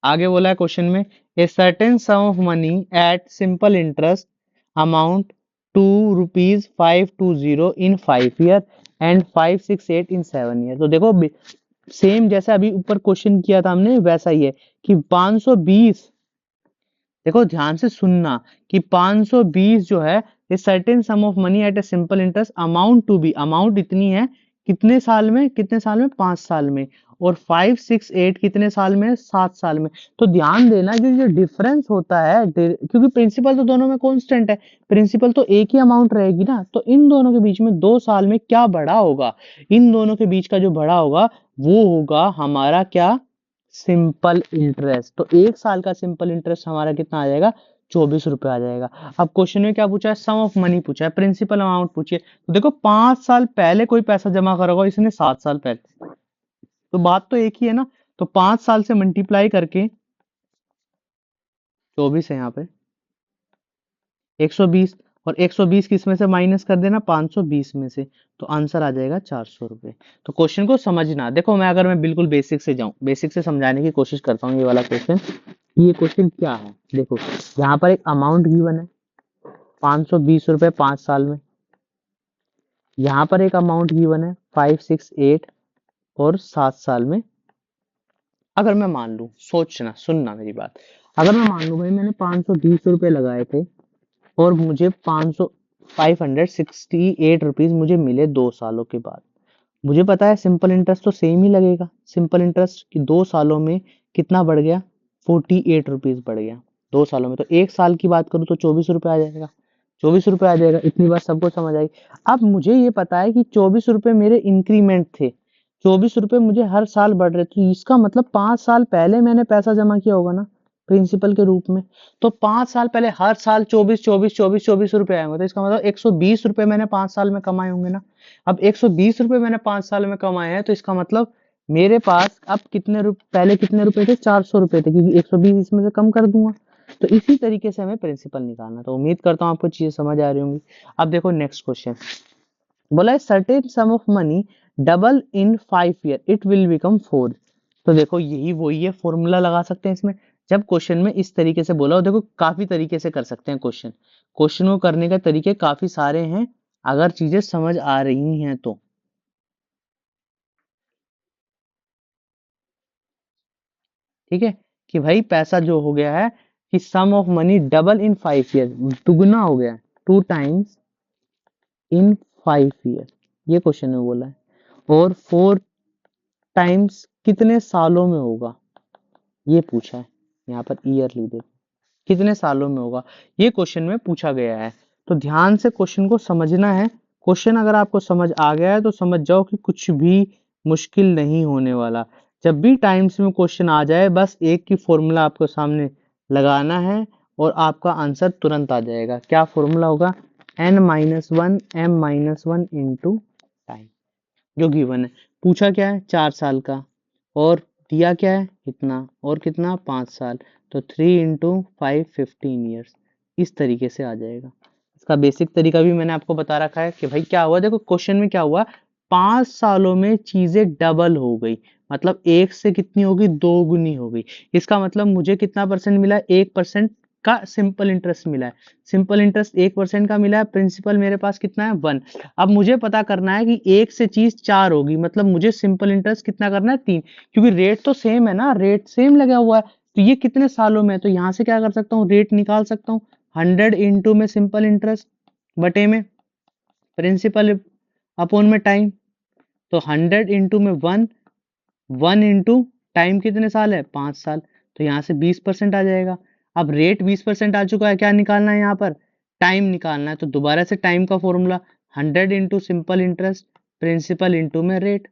आगे बोला है क्वेश्चन में, a certain sum of money at simple interest amount to rupees 520 in 5 year and 568 in 7 year. तो देखो सेम जैसा अभी ऊपर क्वेश्चन किया था हमने वैसा ही है कि 520, देखो ध्यान से सुनना, कि 520 जो है a certain sum of money at a simple interest amount to be, amount इतनी है कितने साल में, कितने साल में, 5 साल में, और 568 कितने साल में, 7 साल में। तो ध्यान देना कि जो डिफरेंस होता है, क्योंकि प्रिंसिपल तो दोनों में कांस्टेंट है, प्रिंसिपल तो एक ही अमाउंट रहेगी ना, तो इन दोनों के बीच में 2 साल में क्या बढ़ा होगा, इन दोनों के बीच का जो बढ़ा होगा वो होगा हमारा क्या, सिंपल इंटरेस्ट। तो 1 साल का सिंपल इंटरेस्ट हमारा कितना आ जाएगा, 24 रुपए आ जाएगा। अब क्वेश्चन में क्या पूछा है, सम ऑफ मनी पूछा है, प्रिंसिपल अमाउंट पूछिए, तो देखो 5 साल पहले कोई पैसा जमा करा होगा इसने, 7 साल पहले, तो बात तो एक ही है ना। तो 5 साल से मल्टीप्लाई करके 24 है यहाँ पे 120, और 120 किस में से माइनस कर देना, 520 में से, तो आंसर आ जाएगा 400 रुपए। तो क्वेश्चन को समझना, देखो मैं अगर मैं बिल्कुल बेसिक से जाऊं, बेसिक से समझाने की कोशिश करता हूँ ये वाला क्वेश्चन, ये क्वेश्चन क्या है। देखो यहाँ पर एक अमाउंट गिवन है 520 रुपए 5 साल में, यहाँ पर एक अमाउंट गिवन है 568 और 7 साल में। अगर मैं मान लूं, सोचना सुनना मेरी बात, अगर मैं मान लूं भाई मैंने 520 रुपए लगाए थे और मुझे 568 रुपीज मुझे मिले 2 सालों के बाद, मुझे पता है सिंपल इंटरेस्ट तो सेम ही लगेगा, सिंपल इंटरेस्ट की 2 सालों में कितना बढ़ गया, 48 रुपीज बढ़ गया 2 सालों में। तो 1 साल की बात करूँ तो 24 रुपए आ जाएगा, 24 रुपए आ जाएगा। इतनी बात सबको समझ आई। अब मुझे ये पता है कि 24 रुपए मेरे इंक्रीमेंट थे, 24 रुपए मुझे हर साल बढ़ रहे, तो इसका मतलब 5 साल पहले मैंने पैसा जमा किया होगा ना प्रिंसिपल के रूप में। तो 5 साल पहले हर साल 24 आए होंगे, तो इसका मतलब 120 रुपए मैंने 5 साल में कमाए होंगे ना। अब 120 रुपए मैंने 5 साल में कमाए हैं, तो इसका मतलब मेरे पास अब कितने रुपए, पहले कितने रुपए थे, 400 रुपए थे, क्योंकि 120 इसमें से कम कर दूंगा। तो इसी तरीके से हमें प्रिंसिपल निकालना। तो उम्मीद करता हूँ आपको चीजें समझ आ रही होंगी। अब देखो नेक्स्ट क्वेश्चन, बोला है certain sum of money double in 5 year it will become 4। तो देखो यही वही है, फॉर्मूला लगा सकते हैं इसमें। जब क्वेश्चन में इस तरीके से बोला हो, देखो काफी तरीके से कर सकते हैं क्वेश्चन, क्वेश्चन को करने के तरीके काफी सारे हैं, अगर चीजें समझ आ रही हैं तो। ठीक है, कि भाई पैसा जो हो गया है कि sum of money double in 5 year, दुगना हो गया, 2 टाइम्स इन 5 ईयर, ये क्वेश्चन में बोला है। और 4 टाइम्स कितने सालों में होगा, ये पूछा है। यहाँ पर ईयर लिख दे, कितने सालों में होगा, ये क्वेश्चन में पूछा गया है। तो ध्यान से क्वेश्चन को समझना है। क्वेश्चन अगर आपको समझ आ गया है तो समझ जाओ कि कुछ भी मुश्किल नहीं होने वाला। जब भी टाइम्स में क्वेश्चन आ जाए, बस एक की फॉर्मूला आपको सामने लगाना है और आपका आंसर तुरंत आ जाएगा। क्या फॉर्मूला होगा, n-1 m-1 इंटू टाइम, जो गिवन है। पूछा क्या है, 4 साल का, और दिया क्या है, इतना, और कितना, 5 साल, तो 3 × 5 15 ईयर्स, इस तरीके से आ जाएगा। इसका बेसिक तरीका भी मैंने आपको बता रखा है कि भाई क्या हुआ, देखो क्वेश्चन में क्या हुआ, 5 सालों में चीजें डबल हो गई, मतलब एक से कितनी होगी, 2 गुनी हो गई। इसका मतलब मुझे कितना परसेंट मिला, 1% का सिंपल इंटरेस्ट मिला है। सिंपल इंटरेस्ट 1% का मिला है, प्रिंसिपल मेरे पास कितना है, 1। अब मुझे पता करना है कि एक से चीज 4 होगी, मतलब मुझे सिंपल इंटरेस्ट कितना करना है, 3, क्योंकि रेट तो सेम है ना, रेट सेम लगा हुआ है। तो ये कितने सालों में है, तो यहाँ से क्या कर सकता हूँ, रेट निकाल सकता हूँ, 100 इंटू में सिंपल इंटरेस्ट बटे में प्रिंसिपल अपॉन में टाइम। तो 100 इंटू में 1, 1 इंटू टाइम कितने साल है, 5 साल, तो यहाँ से 20% आ जाएगा। अब रेट 20% आ चुका है, क्या निकालना है यहाँ पर, टाइम निकालना है। तो दोबारा से टाइम का formula, 100 into simple interest principal into में रेट।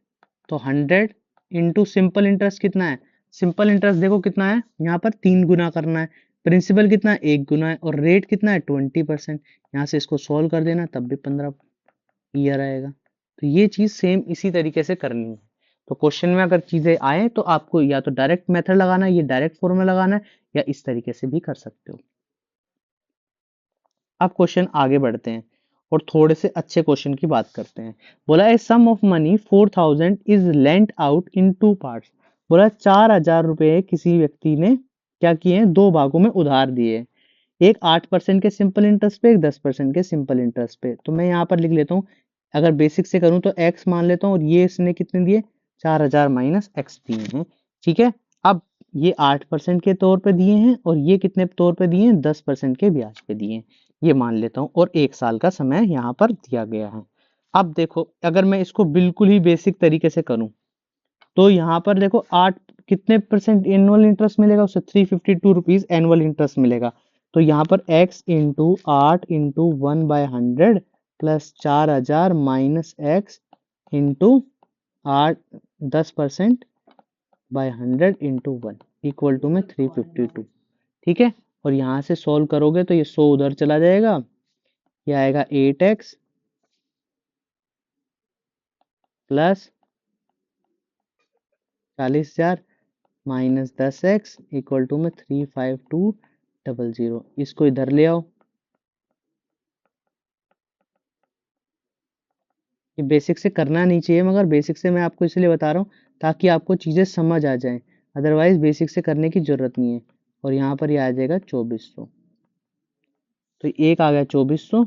तो 100 इंटू सिंपल इंटरेस्ट कितना है, सिंपल इंटरेस्ट देखो कितना है, यहाँ पर 3 गुना करना है, प्रिंसिपल कितना है, 1 गुना है, और रेट कितना है, 20%। यहाँ से इसको सोल्व कर देना, तब भी 15 ईयर आएगा। तो ये चीज सेम इसी तरीके से करनी है। तो क्वेश्चन में अगर चीजें आए तो आपको या तो डायरेक्ट मेथड लगाना है, ये डायरेक्ट फॉर्मूला लगाना है, या इस तरीके से भी कर सकते हो। अब क्वेश्चन आगे बढ़ते हैं और थोड़े से अच्छे क्वेश्चन की बात करते हैं। बोला है sum of money 4000 is lent out in two parts. बोला 4000 रुपए किसी व्यक्ति ने क्या किए हैं, दो भागों में उधार दिए। एक 8% के सिंपल इंटरेस्ट पे, एक 10% के सिंपल इंटरेस्ट पे। तो मैं यहाँ पर लिख लेता हूँ, अगर बेसिक से करूँ तो x मान लेता हूँ, और ये इसने कितने दिए, 4000 माइनस x दिए हैं। ठीक है, अब ये 8% के तौर पे दिए हैं, और ये कितने तौर पे दिए हैं, 10% के ब्याज पे दिए हैं, ये मान लेता हूँ, और 1 साल का समय यहाँ पर दिया गया है। अब देखो, अगर मैं इसको बिल्कुल ही बेसिक तरीके से करूँ तो यहाँ पर देखो 8 कितने परसेंट एनुअल इंटरेस्ट मिलेगा, उससे 352 रुपीज एनुअल इंटरेस्ट मिलेगा। तो यहाँ पर x into 8 into 1/100 plus 4000 minus x into 10%/100 into 1 equal to में 352। ठीक है, और यहाँ से सॉल्व करोगे तो ये 100 उधर चला जाएगा, ये आएगा 8x plus 40,000 minus 10x equal to में 35200। इसको इधर ले आओ, ये बेसिक से करना नहीं चाहिए, मगर बेसिक से मैं आपको इसलिए बता रहा हूँ ताकि आपको चीज़ें समझ आ जाएं, अदरवाइज बेसिक से करने की जरूरत नहीं है। और यहाँ पर ये आ जाएगा 2400। तो एक आ गया 2400,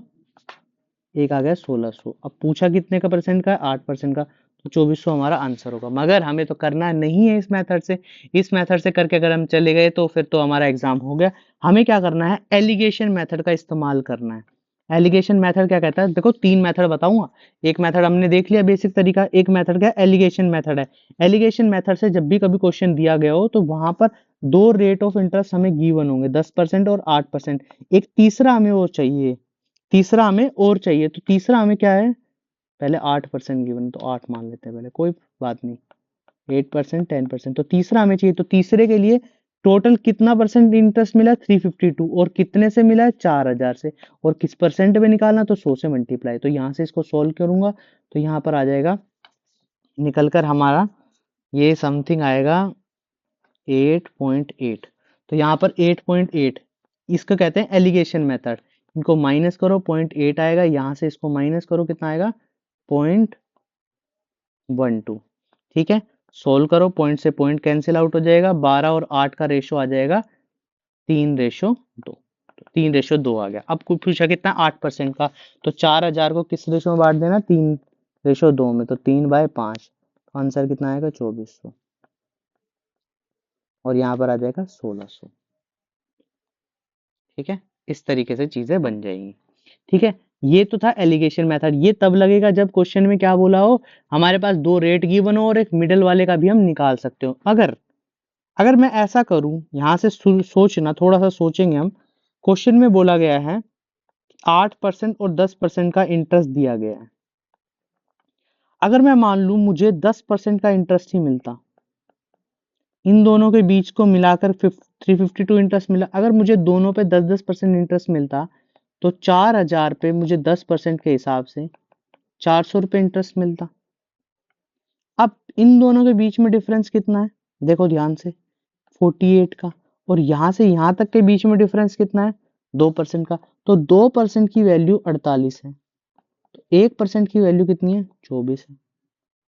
एक आ गया 1600। अब पूछा कितने का परसेंट का, 8% का, तो 2400 हमारा आंसर होगा। मगर हमें तो करना नहीं है इस मेथड से, इस मेथड से करके अगर हम चले गए तो फिर तो हमारा एग्जाम हो गया। हमें क्या करना है, एलिगेशन मेथड का इस्तेमाल करना है। एलिगेशन मेथड क्या कहता है, देखो 3 मेथड बताऊंगा। एक मेथड हमने देख लिया बेसिक तरीका, एक मेथड क्या एलिगेशन मेथड है। एलिगेशन मेथड से जब भी कभी क्वेश्चन दिया गया हो तो वहां पर दो रेट ऑफ इंटरेस्ट हमें गिवन होंगे, 10% और 8%। एक तीसरा हमें और चाहिए, तीसरा हमें और चाहिए। तो तीसरा हमें क्या है, पहले 8% गिवन, तो 8 मान लेते हैं पहले, कोई बात नहीं, 8% 10%। तो तीसरा हमें चाहिए, तो तीसरे के लिए टोटल कितना परसेंट इंटरेस्ट मिला, 352, और कितने से मिला है, 4000 से, और किस परसेंट में निकालना, तो 100 से मल्टीप्लाई। तो यहाँ से इसको सोल्व करूंगा तो यहाँ पर आ जाएगा निकल कर हमारा ये समथिंग आएगा 8.8। तो यहाँ पर 8.8 इसको कहते हैं एलिगेशन मेथड। इनको माइनस करो, 0.8 आएगा, यहाँ से इसको माइनस करो, कितना आएगा, 0.12। ठीक है, सोल्व करो, पॉइंट से पॉइंट कैंसिल आउट हो जाएगा, 12 और 8 का रेशो आ जाएगा 3:2। तो 3:2 आ गया। अब कुछ पूछा कितना, 8% का, तो 4000 को किस रेशो में बांट देना, 3:2 में, तो 3/5। आंसर कितना आएगा, 2400, और यहाँ पर आ जाएगा 1600। ठीक है, इस तरीके से चीजें बन जाएंगी। ठीक है, ये तो था एलिगेशन मेथड। ये तब लगेगा जब क्वेश्चन में क्या बोला हो, हमारे पास दो रेट गिवन हो और एक मिडल वाले का भी हम निकाल सकते हो। अगर अगर मैं ऐसा करूं, यहां से सोचना, थोड़ा सा सोचेंगे हम। क्वेश्चन में बोला गया है 8% और 10% का इंटरेस्ट दिया गया है। अगर मैं मान लूं मुझे 10% का इंटरेस्ट ही मिलता, इन दोनों के बीच को मिलाकर 352 इंटरेस्ट मिला, अगर मुझे दोनों पे 10-10% इंटरेस्ट मिलता, तो 4000 पे मुझे 10% के हिसाब से 400 रुपये इंटरेस्ट मिलता। अब इन दोनों के बीच में डिफरेंस कितना है, देखो ध्यान से, 48 का। और यहां से यहां तक के बीच में डिफरेंस कितना है, 2% का। तो 2% की वैल्यू 48 है, तो 1% की वैल्यू कितनी है, 24 है।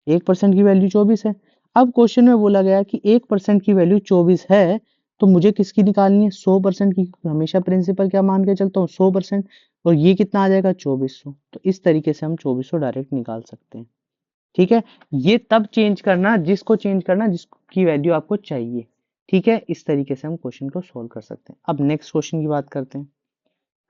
1% की वैल्यू 24 है। अब क्वेश्चन में बोला गया कि 1% की वैल्यू 24 है, तो मुझे किसकी निकालनी है, 100% की। हमेशा प्रिंसिपल क्या मान के चलता हूँ, 100%। और ये कितना आ जाएगा, 2400। तो इस तरीके से हम 2400 डायरेक्ट निकाल सकते हैं। ठीक है, ये तब चेंज करना जिसको चेंज करना, जिसकी वैल्यू आपको चाहिए। ठीक है, इस तरीके से हम क्वेश्चन को सोल्व कर सकते हैं। अब नेक्स्ट क्वेश्चन की बात करते हैं,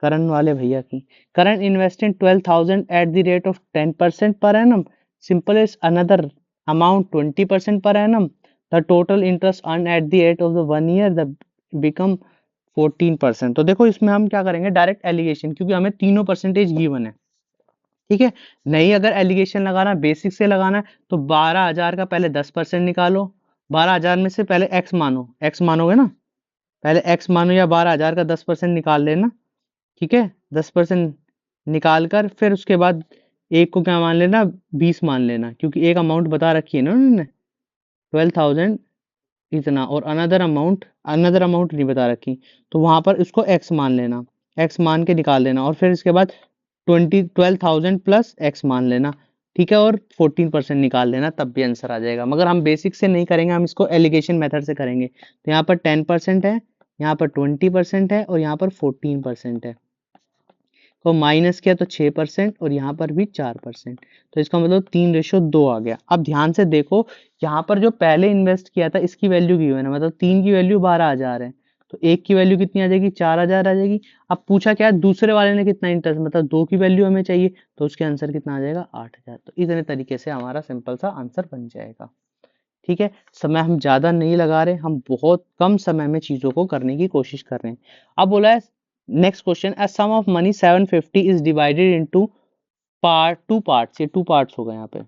करण वाले भैया की। Karan investing 12,000 at the rate of 10% per annum, simple is another amount 20% per annum, the total interest earned at the end of the 1 year the become 14%। तो देखो इसमें हम क्या करेंगे, डायरेक्ट एलिगेशन, क्योंकि हमें तीनों परसेंटेज गिवन है। ठीक है, नहीं अगर एलिगेशन लगाना, बेसिक से लगाना है, तो 12,000 का पहले 10% निकालो। 12,000 में से पहले एक्स मानो, एक्स मानोगे ना, पहले एक्स मानो, या 12,000 का 10% निकाल लेना। ठीक है, 10% निकाल कर फिर उसके बाद एक को क्या मान लेना, 20 मान लेना, क्योंकि एक अमाउंट बता रखी है ना उन्होंने 12,000 इतना, और अनदर अमाउंट नहीं बता रखी, तो वहां पर इसको एक्स मान लेना, एक्स मान के निकाल लेना, और फिर इसके बाद 12,000 प्लस एक्स मान लेना, ठीक है, और 14% निकाल लेना, तब भी आंसर आ जाएगा। मगर हम बेसिक से नहीं करेंगे, हम इसको एलिगेशन मेथड से करेंगे। तो यहाँ पर 10% है, यहाँ पर 20% है, और यहाँ पर 14% है, तो माइनस किया तो 6%, और यहाँ पर भी 4%, तो इसका मतलब 3:2 आ गया। अब ध्यान से देखो, यहाँ पर जो पहले इन्वेस्ट किया था इसकी वैल्यू गिवन है, मतलब 3 की वैल्यू 12,000 है, तो एक की वैल्यू कितनी आ जाएगी, 4,000 आ जाएगी। अब पूछा क्या है, दूसरे वाले ने कितना इंटरेस्ट, मतलब 2 की वैल्यू हमें चाहिए, तो उसके आंसर कितना आ जाएगा, 8,000। तो इतने तरीके से हमारा सिंपल सा आंसर बन जाएगा। ठीक है, समय हम ज्यादा नहीं लगा रहे, हम बहुत कम समय में चीजों को करने की कोशिश कर रहे हैं। अब बोला है next question, a sum of money 750 is divided into two parts, ये two parts हो गए यहाँ पे,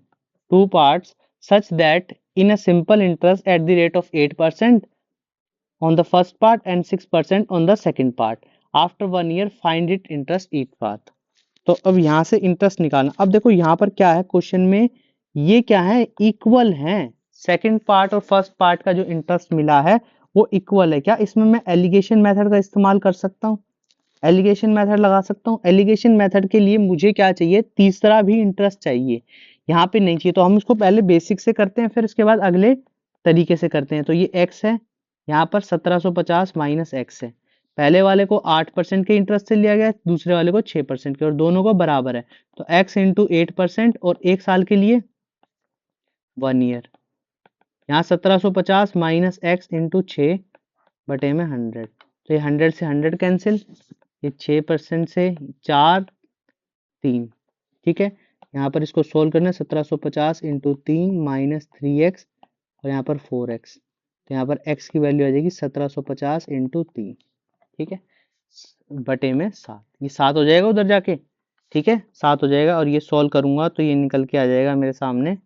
two parts such that in a simple interest at the rate of 8% on the first part and 6% on the second part. After 1 year find it interest each part. तो अब यहाँ से इंटरेस्ट निकालना। अब देखो यहाँ पर क्या है क्वेश्चन में, ये क्या है, इक्वल है, सेकंड पार्ट और फर्स्ट पार्ट का जो इंटरेस्ट मिला है वो इक्वल है। क्या इसमें मैं एलिगेशन मेथड का इस्तेमाल कर सकता हूँ, एलिगेशन मेथड लगा सकता हूँ? एलिगेशन मेथड के लिए मुझे क्या चाहिए, तीसरा भी इंटरेस्ट चाहिए, यहाँ पे नहीं चाहिए, तो हम इसको पहले बेसिक से करते हैं, फिर इसके बाद अगले तरीके से करते हैं। तो ये x है, यहाँ पर 1750 माइनस एक्स है, पहले वाले को 8% के इंटरेस्ट से लिया गया, दूसरे वाले को 6% के, और दोनों को बराबर है, तो x इंटू 8% और एक साल के लिए 1 ईयर, यहाँ 1750 माइनस एक्स इंटू 6/100, तो ये 100 से 100 कैंसिल, ये 6% से 4 3, ठीक है, यहाँ पर इसको सोल्व करना है, 1750 इंटू 3 माइनस 3x, और यहाँ पर 4x, तो यहाँ पर x की वैल्यू आ जाएगी 1750 इंटू 3, ठीक है, बटे में 7, ये 7 हो जाएगा उधर जाके, ठीक है, 7 हो जाएगा, और ये सोल्व करूंगा तो ये निकल के आ जाएगा मेरे सामने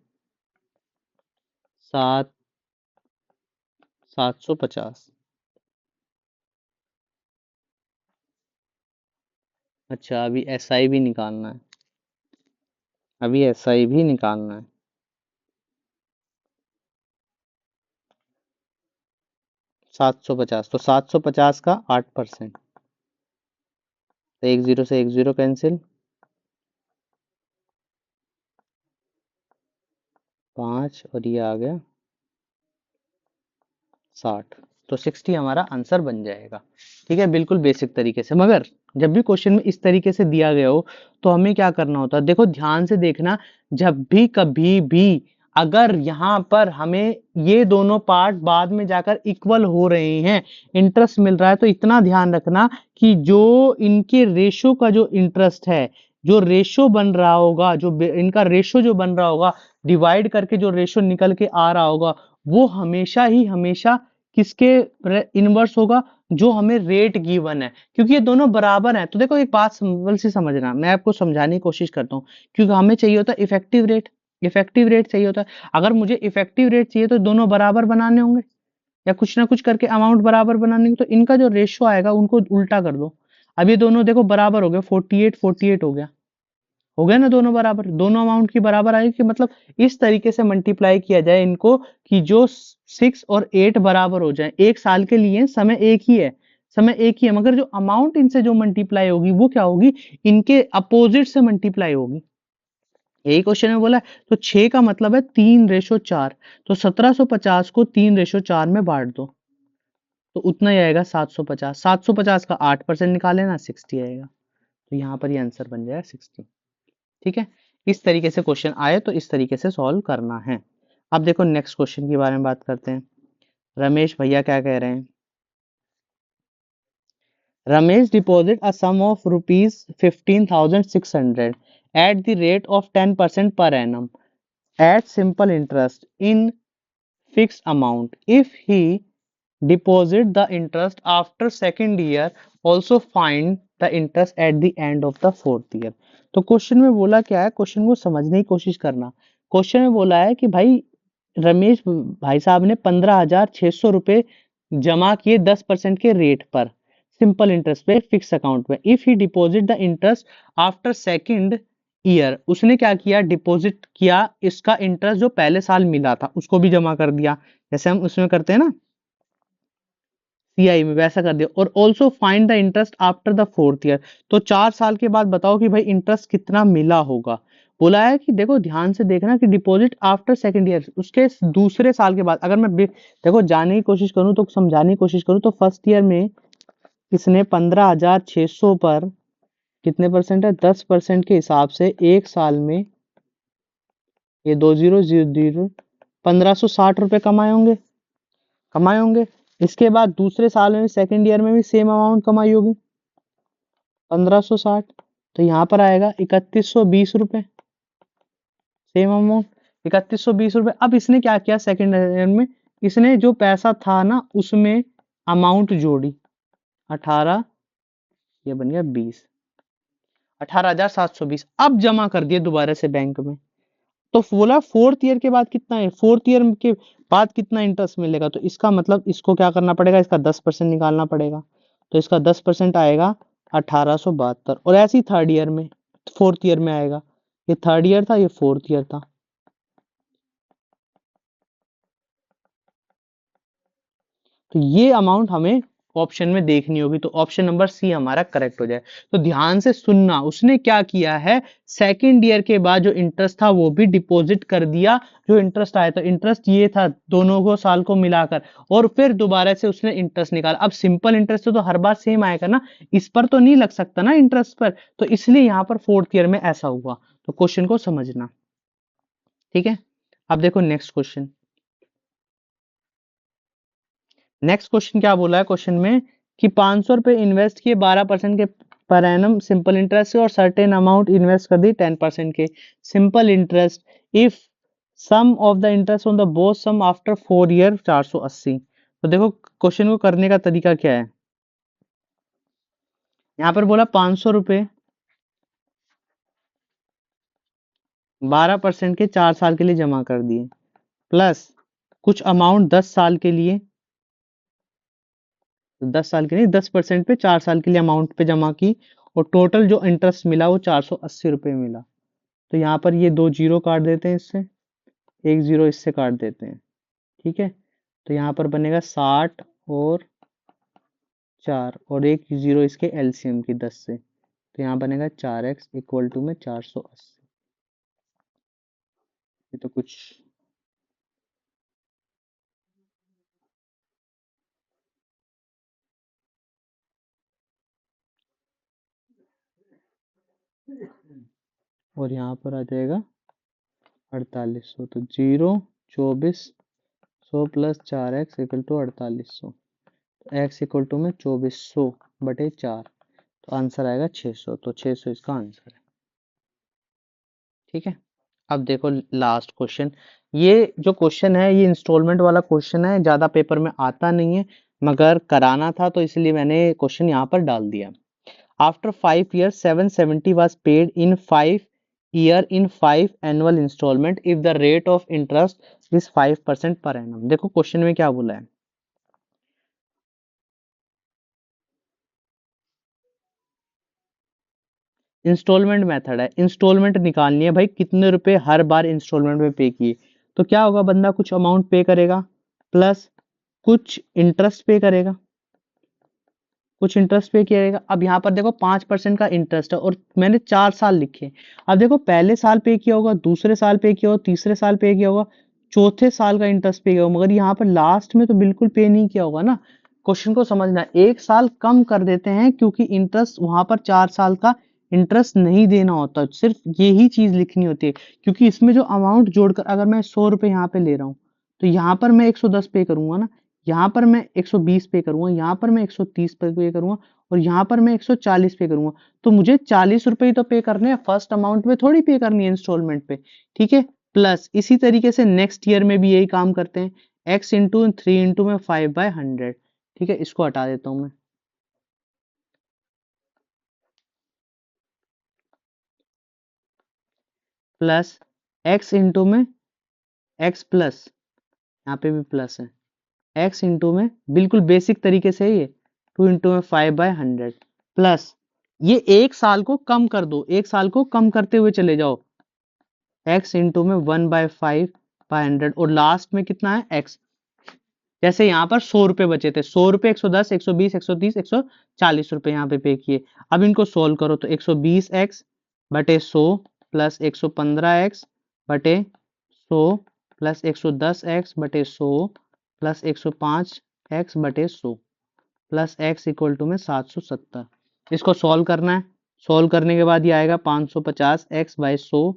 750। अच्छा, अभी SI भी निकालना है, अभी SI भी निकालना है। 750, तो 750 का 8%, तो एक जीरो से एक जीरो कैंसिल, 5, और ये आ गया 60, तो 60 हमारा आंसर बन जाएगा। ठीक है, बिल्कुल बेसिक तरीके से। मगर जब भी क्वेश्चन में इस तरीके से दिया गया हो तो हमें क्या करना होता है, देखो ध्यान से देखना, जब भी कभी भी अगर यहाँ पर हमें ये दोनों पार्ट बाद में जाकर इक्वल हो रहे हैं, इंटरेस्ट मिल रहा है, तो इतना ध्यान रखना कि जो इनके रेशो का जो इंटरेस्ट है, जो रेशो बन रहा होगा, जो इनका रेशो जो बन रहा होगा, डिवाइड करके जो रेशो निकल के आ रहा होगा, वो हमेशा ही हमेशा किसके इनवर्स होगा, जो हमें रेट गिवन है, क्योंकि ये दोनों बराबर हैं। तो देखो एक बात सिंपल सी समझना, मैं आपको समझाने की कोशिश करता हूँ, क्योंकि हमें चाहिए होता है इफेक्टिव रेट, इफेक्टिव रेट चाहिए होता है। अगर मुझे इफेक्टिव रेट चाहिए तो दोनों बराबर बनाने होंगे, या कुछ ना कुछ करके अमाउंट बराबर बनाने होंगे, तो इनका जो रेशो आएगा उनको उल्टा कर दो। अब ये दोनों देखो बराबर हो गए, 48 हो गया ना, दोनों बराबर, दोनों अमाउंट की बराबर आएगी, कि मतलब इस तरीके से मल्टीप्लाई किया जाए इनको कि जो 6 और 8 बराबर हो जाए। एक साल के लिए समय एक ही है, समय एक ही है, मगर जो अमाउंट इनसे जो मल्टीप्लाई होगी वो क्या होगी, इनके अपोजिट से मल्टीप्लाई होगी। यही क्वेश्चन में बोला है। तो 6 का मतलब है 3:4, तो 1750 को 3:4 में बांट दो, तो उतना ही आएगा 750, 750 का 8% निकाले ना, 60 आएगा, तो यहाँ पर ये आंसर बन जाएगा 60। ठीक है, इस तरीके से क्वेश्चन आए तो इस तरीके से सॉल्व करना है। अब देखो नेक्स्ट क्वेश्चन के बारे में बात करते हैं। रमेश भैया क्या कह रहे हैं, Ramesh deposit a sum of ₹15,600 at the rate of 10% per annum at simple interest in fixed amount. If he deposit the interest after second year, also find the interest at the end of the fourth year. तो क्वेश्चन में बोला क्या है, क्वेश्चन को समझने की कोशिश करना। क्वेश्चन में बोला है कि भाई रमेश भाई साहब ने 15,600 रुपए जमा किए 10% के रेट पर, सिंपल इंटरेस्ट पे फिक्स अकाउंट में। If he deposit the interest after second year उसने क्या किया, डिपॉजिट किया, इसका इंटरेस्ट जो पहले साल मिला था उसको भी जमा कर दिया, जैसे हम उसमें करते हैं ना सीआई में, वैसा कर दिया। और also find the interest after the 4th year, तो 4 साल के बाद बताओ कि भाई इंटरेस्ट कितना मिला होगा। बोला है कि देखो ध्यान से देखना कि डिपॉजिट आफ्टर 2nd ईयर, उसके दूसरे साल के बाद। अगर मैं देखो जाने की कोशिश करूं तो समझाने की कोशिश करूं तो फर्स्ट ईयर में इसने 15,600 पर कितने परसेंट है, 10% के हिसाब से एक साल में ये 2000 1560 रुपए कमाए होंगे। इसके बाद दूसरे साल में 2nd ईयर में भी सेम अमाउंट कमाई होगी 1560, तो यहाँ पर आएगा 3120 रुपए, सेम अमाउंट 3120 रुपए। अब इसने क्या किया 2nd ईयर में, इसने जो पैसा था ना उसमें अमाउंट जोड़ी 18, ये बन गया 20, 18,720, अब जमा कर दिए दोबारा से बैंक में। तो बोला 4th ईयर के बाद कितना है, 4th ईयर के बाद कितना इंटरेस्ट मिलेगा, तो इसका मतलब इसको क्या करना पड़ेगा, इसका 10% निकालना पड़ेगा। तो इसका 10% आएगा 1872, और ऐसे ही 3rd ईयर में 4th ईयर में आएगा। ये 3rd ईयर था, ये 4th ईयर था। तो ये अमाउंट हमें ऑप्शन में देखनी होगी, तो ऑप्शन नंबर सी हमारा करेक्ट हो जाए। तो ध्यान से सुनना, उसने क्या किया है 2nd ईयर के बाद जो इंटरेस्ट था वो भी डिपॉजिट कर दिया, जो इंटरेस्ट आया, तो इंटरेस्ट ये था दोनों को साल को मिलाकर, और फिर दोबारा से उसने इंटरेस्ट निकाला। अब सिंपल इंटरेस्ट तो हर बार सेम आएगा ना, इस पर तो नहीं लग सकता ना इंटरेस्ट पर, तो इसलिए यहाँ पर 4th ईयर में ऐसा हुआ। तो क्वेश्चन को समझना, ठीक है। अब देखो नेक्स्ट क्वेश्चन, नेक्स्ट क्वेश्चन क्या बोला है क्वेश्चन में कि 500 रुपए इन्वेस्ट किए 12% के पर एनम सिंपल इंटरेस्ट से, और सर्टेन अमाउंट इन्वेस्ट कर दी 10% के simple interest, if sum of the interest on the both sum after 4 year 480। तो देखो क्वेश्चन को करने का तरीका क्या है, यहाँ पर बोला 500 रुपए 12% के 4 साल के लिए जमा कर दिए, प्लस कुछ अमाउंट 10 साल के लिए, 10 साल के लिए 10% पे 4 साल के लिए अमाउंट पे जमा की, और टोटल जो इंटरेस्ट मिला वो 480 रुपये मिला। तो यहाँ पर ये 2 जीरो काट देते हैं इससे, एक जीरो इससे काट देते हैं, ठीक है। तो यहाँ पर बनेगा 60 और 4, और एक जीरो इसके एलसीएम की 10 से, तो यहाँ बनेगा 4x इक्वल टू में 480। ये तो कुछ और यहाँ पर आ जाएगा 4800, तो 2400 plus 4x equal to 4800, x equal to में 2400/4, तो आंसर आएगा 600, तो 600 इसका आंसर है, ठीक है। अब देखो लास्ट क्वेश्चन, ये जो क्वेश्चन है ये इंस्टॉलमेंट वाला क्वेश्चन है, ज्यादा पेपर में आता नहीं है, मगर कराना था तो इसलिए मैंने क्वेश्चन यहाँ पर डाल दिया। After 5 years 770 was paid in 5 annual installment if the rate of interest is 5% per annum। देखो क्वेश्चन में क्या बोला है, इंस्टॉलमेंट मेथड है, इंस्टॉलमेंट निकालनी है भाई, कितने रुपए हर बार इंस्टॉलमेंट में पे किए। तो क्या होगा, बंदा कुछ अमाउंट पे करेगा, प्लस कुछ इंटरेस्ट पे करेगा, कुछ इंटरेस्ट पे किया। अब यहाँ पर देखो 5% का इंटरेस्ट है, और मैंने 4 साल लिखे। अब देखो पहले साल पे किया होगा, दूसरे साल पे किया होगा, तीसरे साल पे किया होगा, चौथे साल का इंटरेस्ट पे किया होगा, मगर यहाँ पर लास्ट में तो बिल्कुल पे नहीं किया होगा ना। क्वेश्चन को समझना, एक साल कम कर देते हैं क्योंकि इंटरेस्ट वहां पर 4 साल का इंटरेस्ट नहीं देना होता, सिर्फ यही चीज लिखनी होती है। क्योंकि इसमें जो अमाउंट जोड़कर, अगर मैं 100 रुपए यहाँ पे ले रहा हूँ, तो यहाँ पर मैं 110 पे करूंगा ना, यहाँ पर मैं 120 पे करूंगा, यहाँ पर मैं 130 पे करूंगा, और यहाँ पर मैं 140 पे करूंगा। तो मुझे 40 रुपए ही तो पे करने हैं, फर्स्ट अमाउंट में थोड़ी पे करनी है इंस्टॉलमेंट पे, ठीक है। प्लस इसी तरीके से नेक्स्ट ईयर में भी यही काम करते हैं, x इंटू 3 इंटू में 5/100, ठीक है। इसको हटा देता हूं मैं, प्लस x इंटू में x प्लस, यहाँ पे भी प्लस है, x इंटू में बिल्कुल बेसिक तरीके से है ये 2 इंटू में 5/100, प्लस ये एक साल को कम कर दो, एक साल को कम करते हुए चले जाओ, x इंटू में 1/5/100 और लास्ट में कितना है x। जैसे यहाँ पर 100 रुपए बचे थे, 100 रुपए 110 120 130 140 रुपए यहाँ पे पे किए। अब इनको सोल्व करो तो 120x बटे 100 प्लस 115x बटे 100 प्लस 110x बटे 100 प्लस 105x बटे 100 प्लस x इक्वल टू में 770। इसको सॉल्व करना है, सॉल्व करने के बाद ये आएगा 550x/100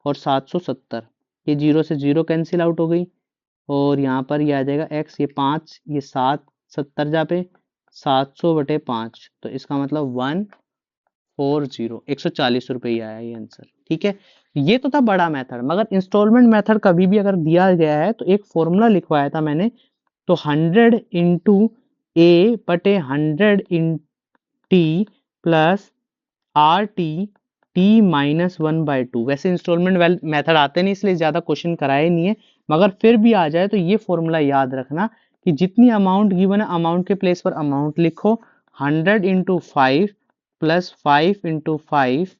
और 770। ये 0 से 0 कैंसिल आउट हो गई और यहाँ पर ये आ जाएगा x, ये 5, ये 7, 70 जा पे 700 बटे 5, तो इसका मतलब 140 140 रुपये ही आया ये आंसर। ठीक है, ये तो था बड़ा मेथड, मगर इंस्टॉलमेंट मेथड कभी भी अगर दिया गया है तो एक फॉर्मूला लिखवाया था मैंने, तो 100 इंटू ए बटे 100 in T plus R T T -1/2। वैसे इंस्टॉलमेंट मेथड आते नहीं इसलिए ज्यादा क्वेश्चन कराए नहीं है, मगर फिर भी आ जाए तो ये फॉर्मूला याद रखना कि जितनी अमाउंट गिवन है अमाउंट के प्लेस पर अमाउंट लिखो, 100 इंटू 5 प्लस 5 इंटू 5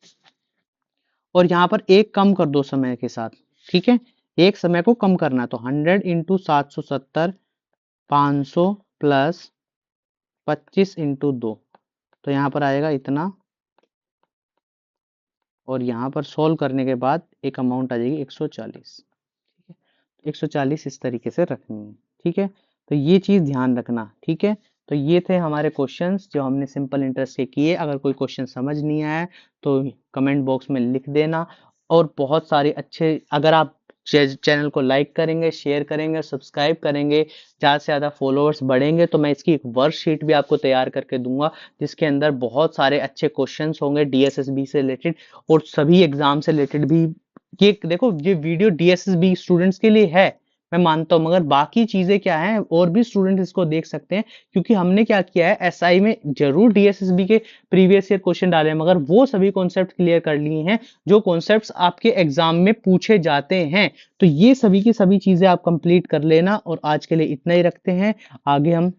और यहाँ पर एक कम कर दो समय के साथ। ठीक है, एक समय को कम करना, तो 100 इंटू 770 500 प्लस 25 इंटू 2, तो यहाँ पर आएगा इतना और यहाँ पर सोल्व करने के बाद एक अमाउंट आ जाएगी 140। ठीक है, 140 इस तरीके से रखनी है। ठीक है, तो ये चीज ध्यान रखना। ठीक है, तो ये थे हमारे क्वेश्चंस जो हमने सिंपल इंटरेस्ट के किए। अगर कोई क्वेश्चन समझ नहीं आया तो कमेंट बॉक्स में लिख देना। और बहुत सारे अच्छे, अगर आप चैनल को लाइक करेंगे, शेयर करेंगे, सब्सक्राइब करेंगे, ज़्यादा से ज़्यादा फॉलोअर्स बढ़ेंगे तो मैं इसकी एक वर्कशीट भी आपको तैयार करके दूंगा जिसके अंदर बहुत सारे अच्छे क्वेश्चंस होंगे डीएसएसबी से रिलेटेड और सभी एग्जाम से रिलेटेड भी। ये देखो, ये वीडियो डीएसएसबी स्टूडेंट्स के लिए है, मैं मानता हूँ, मगर बाकी चीजें क्या हैं और भी स्टूडेंट इसको देख सकते हैं, क्योंकि हमने क्या किया है एसआई में जरूर डीएसएसबी के प्रीवियस ईयर क्वेश्चन डाले हैं, मगर वो सभी कॉन्सेप्ट क्लियर कर लिए हैं जो कॉन्सेप्ट्स आपके एग्जाम में पूछे जाते हैं। तो ये सभी की सभी चीजें आप कंप्लीट कर लेना और आज के लिए इतना ही रखते हैं। आगे हम,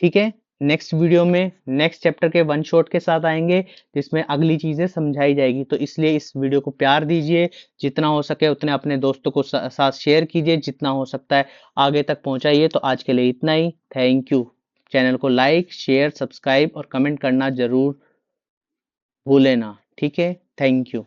ठीक है, नेक्स्ट वीडियो में नेक्स्ट चैप्टर के वन शॉट के साथ आएंगे जिसमें अगली चीजें समझाई जाएगी। तो इसलिए इस वीडियो को प्यार दीजिए, जितना हो सके उतने अपने दोस्तों को साथ शेयर कीजिए, जितना हो सकता है आगे तक पहुंचाइए। तो आज के लिए इतना ही, थैंक यू। चैनल को लाइक शेयर सब्सक्राइब और कमेंट करना जरूर भूलें ना। ठीक है, थैंक यू।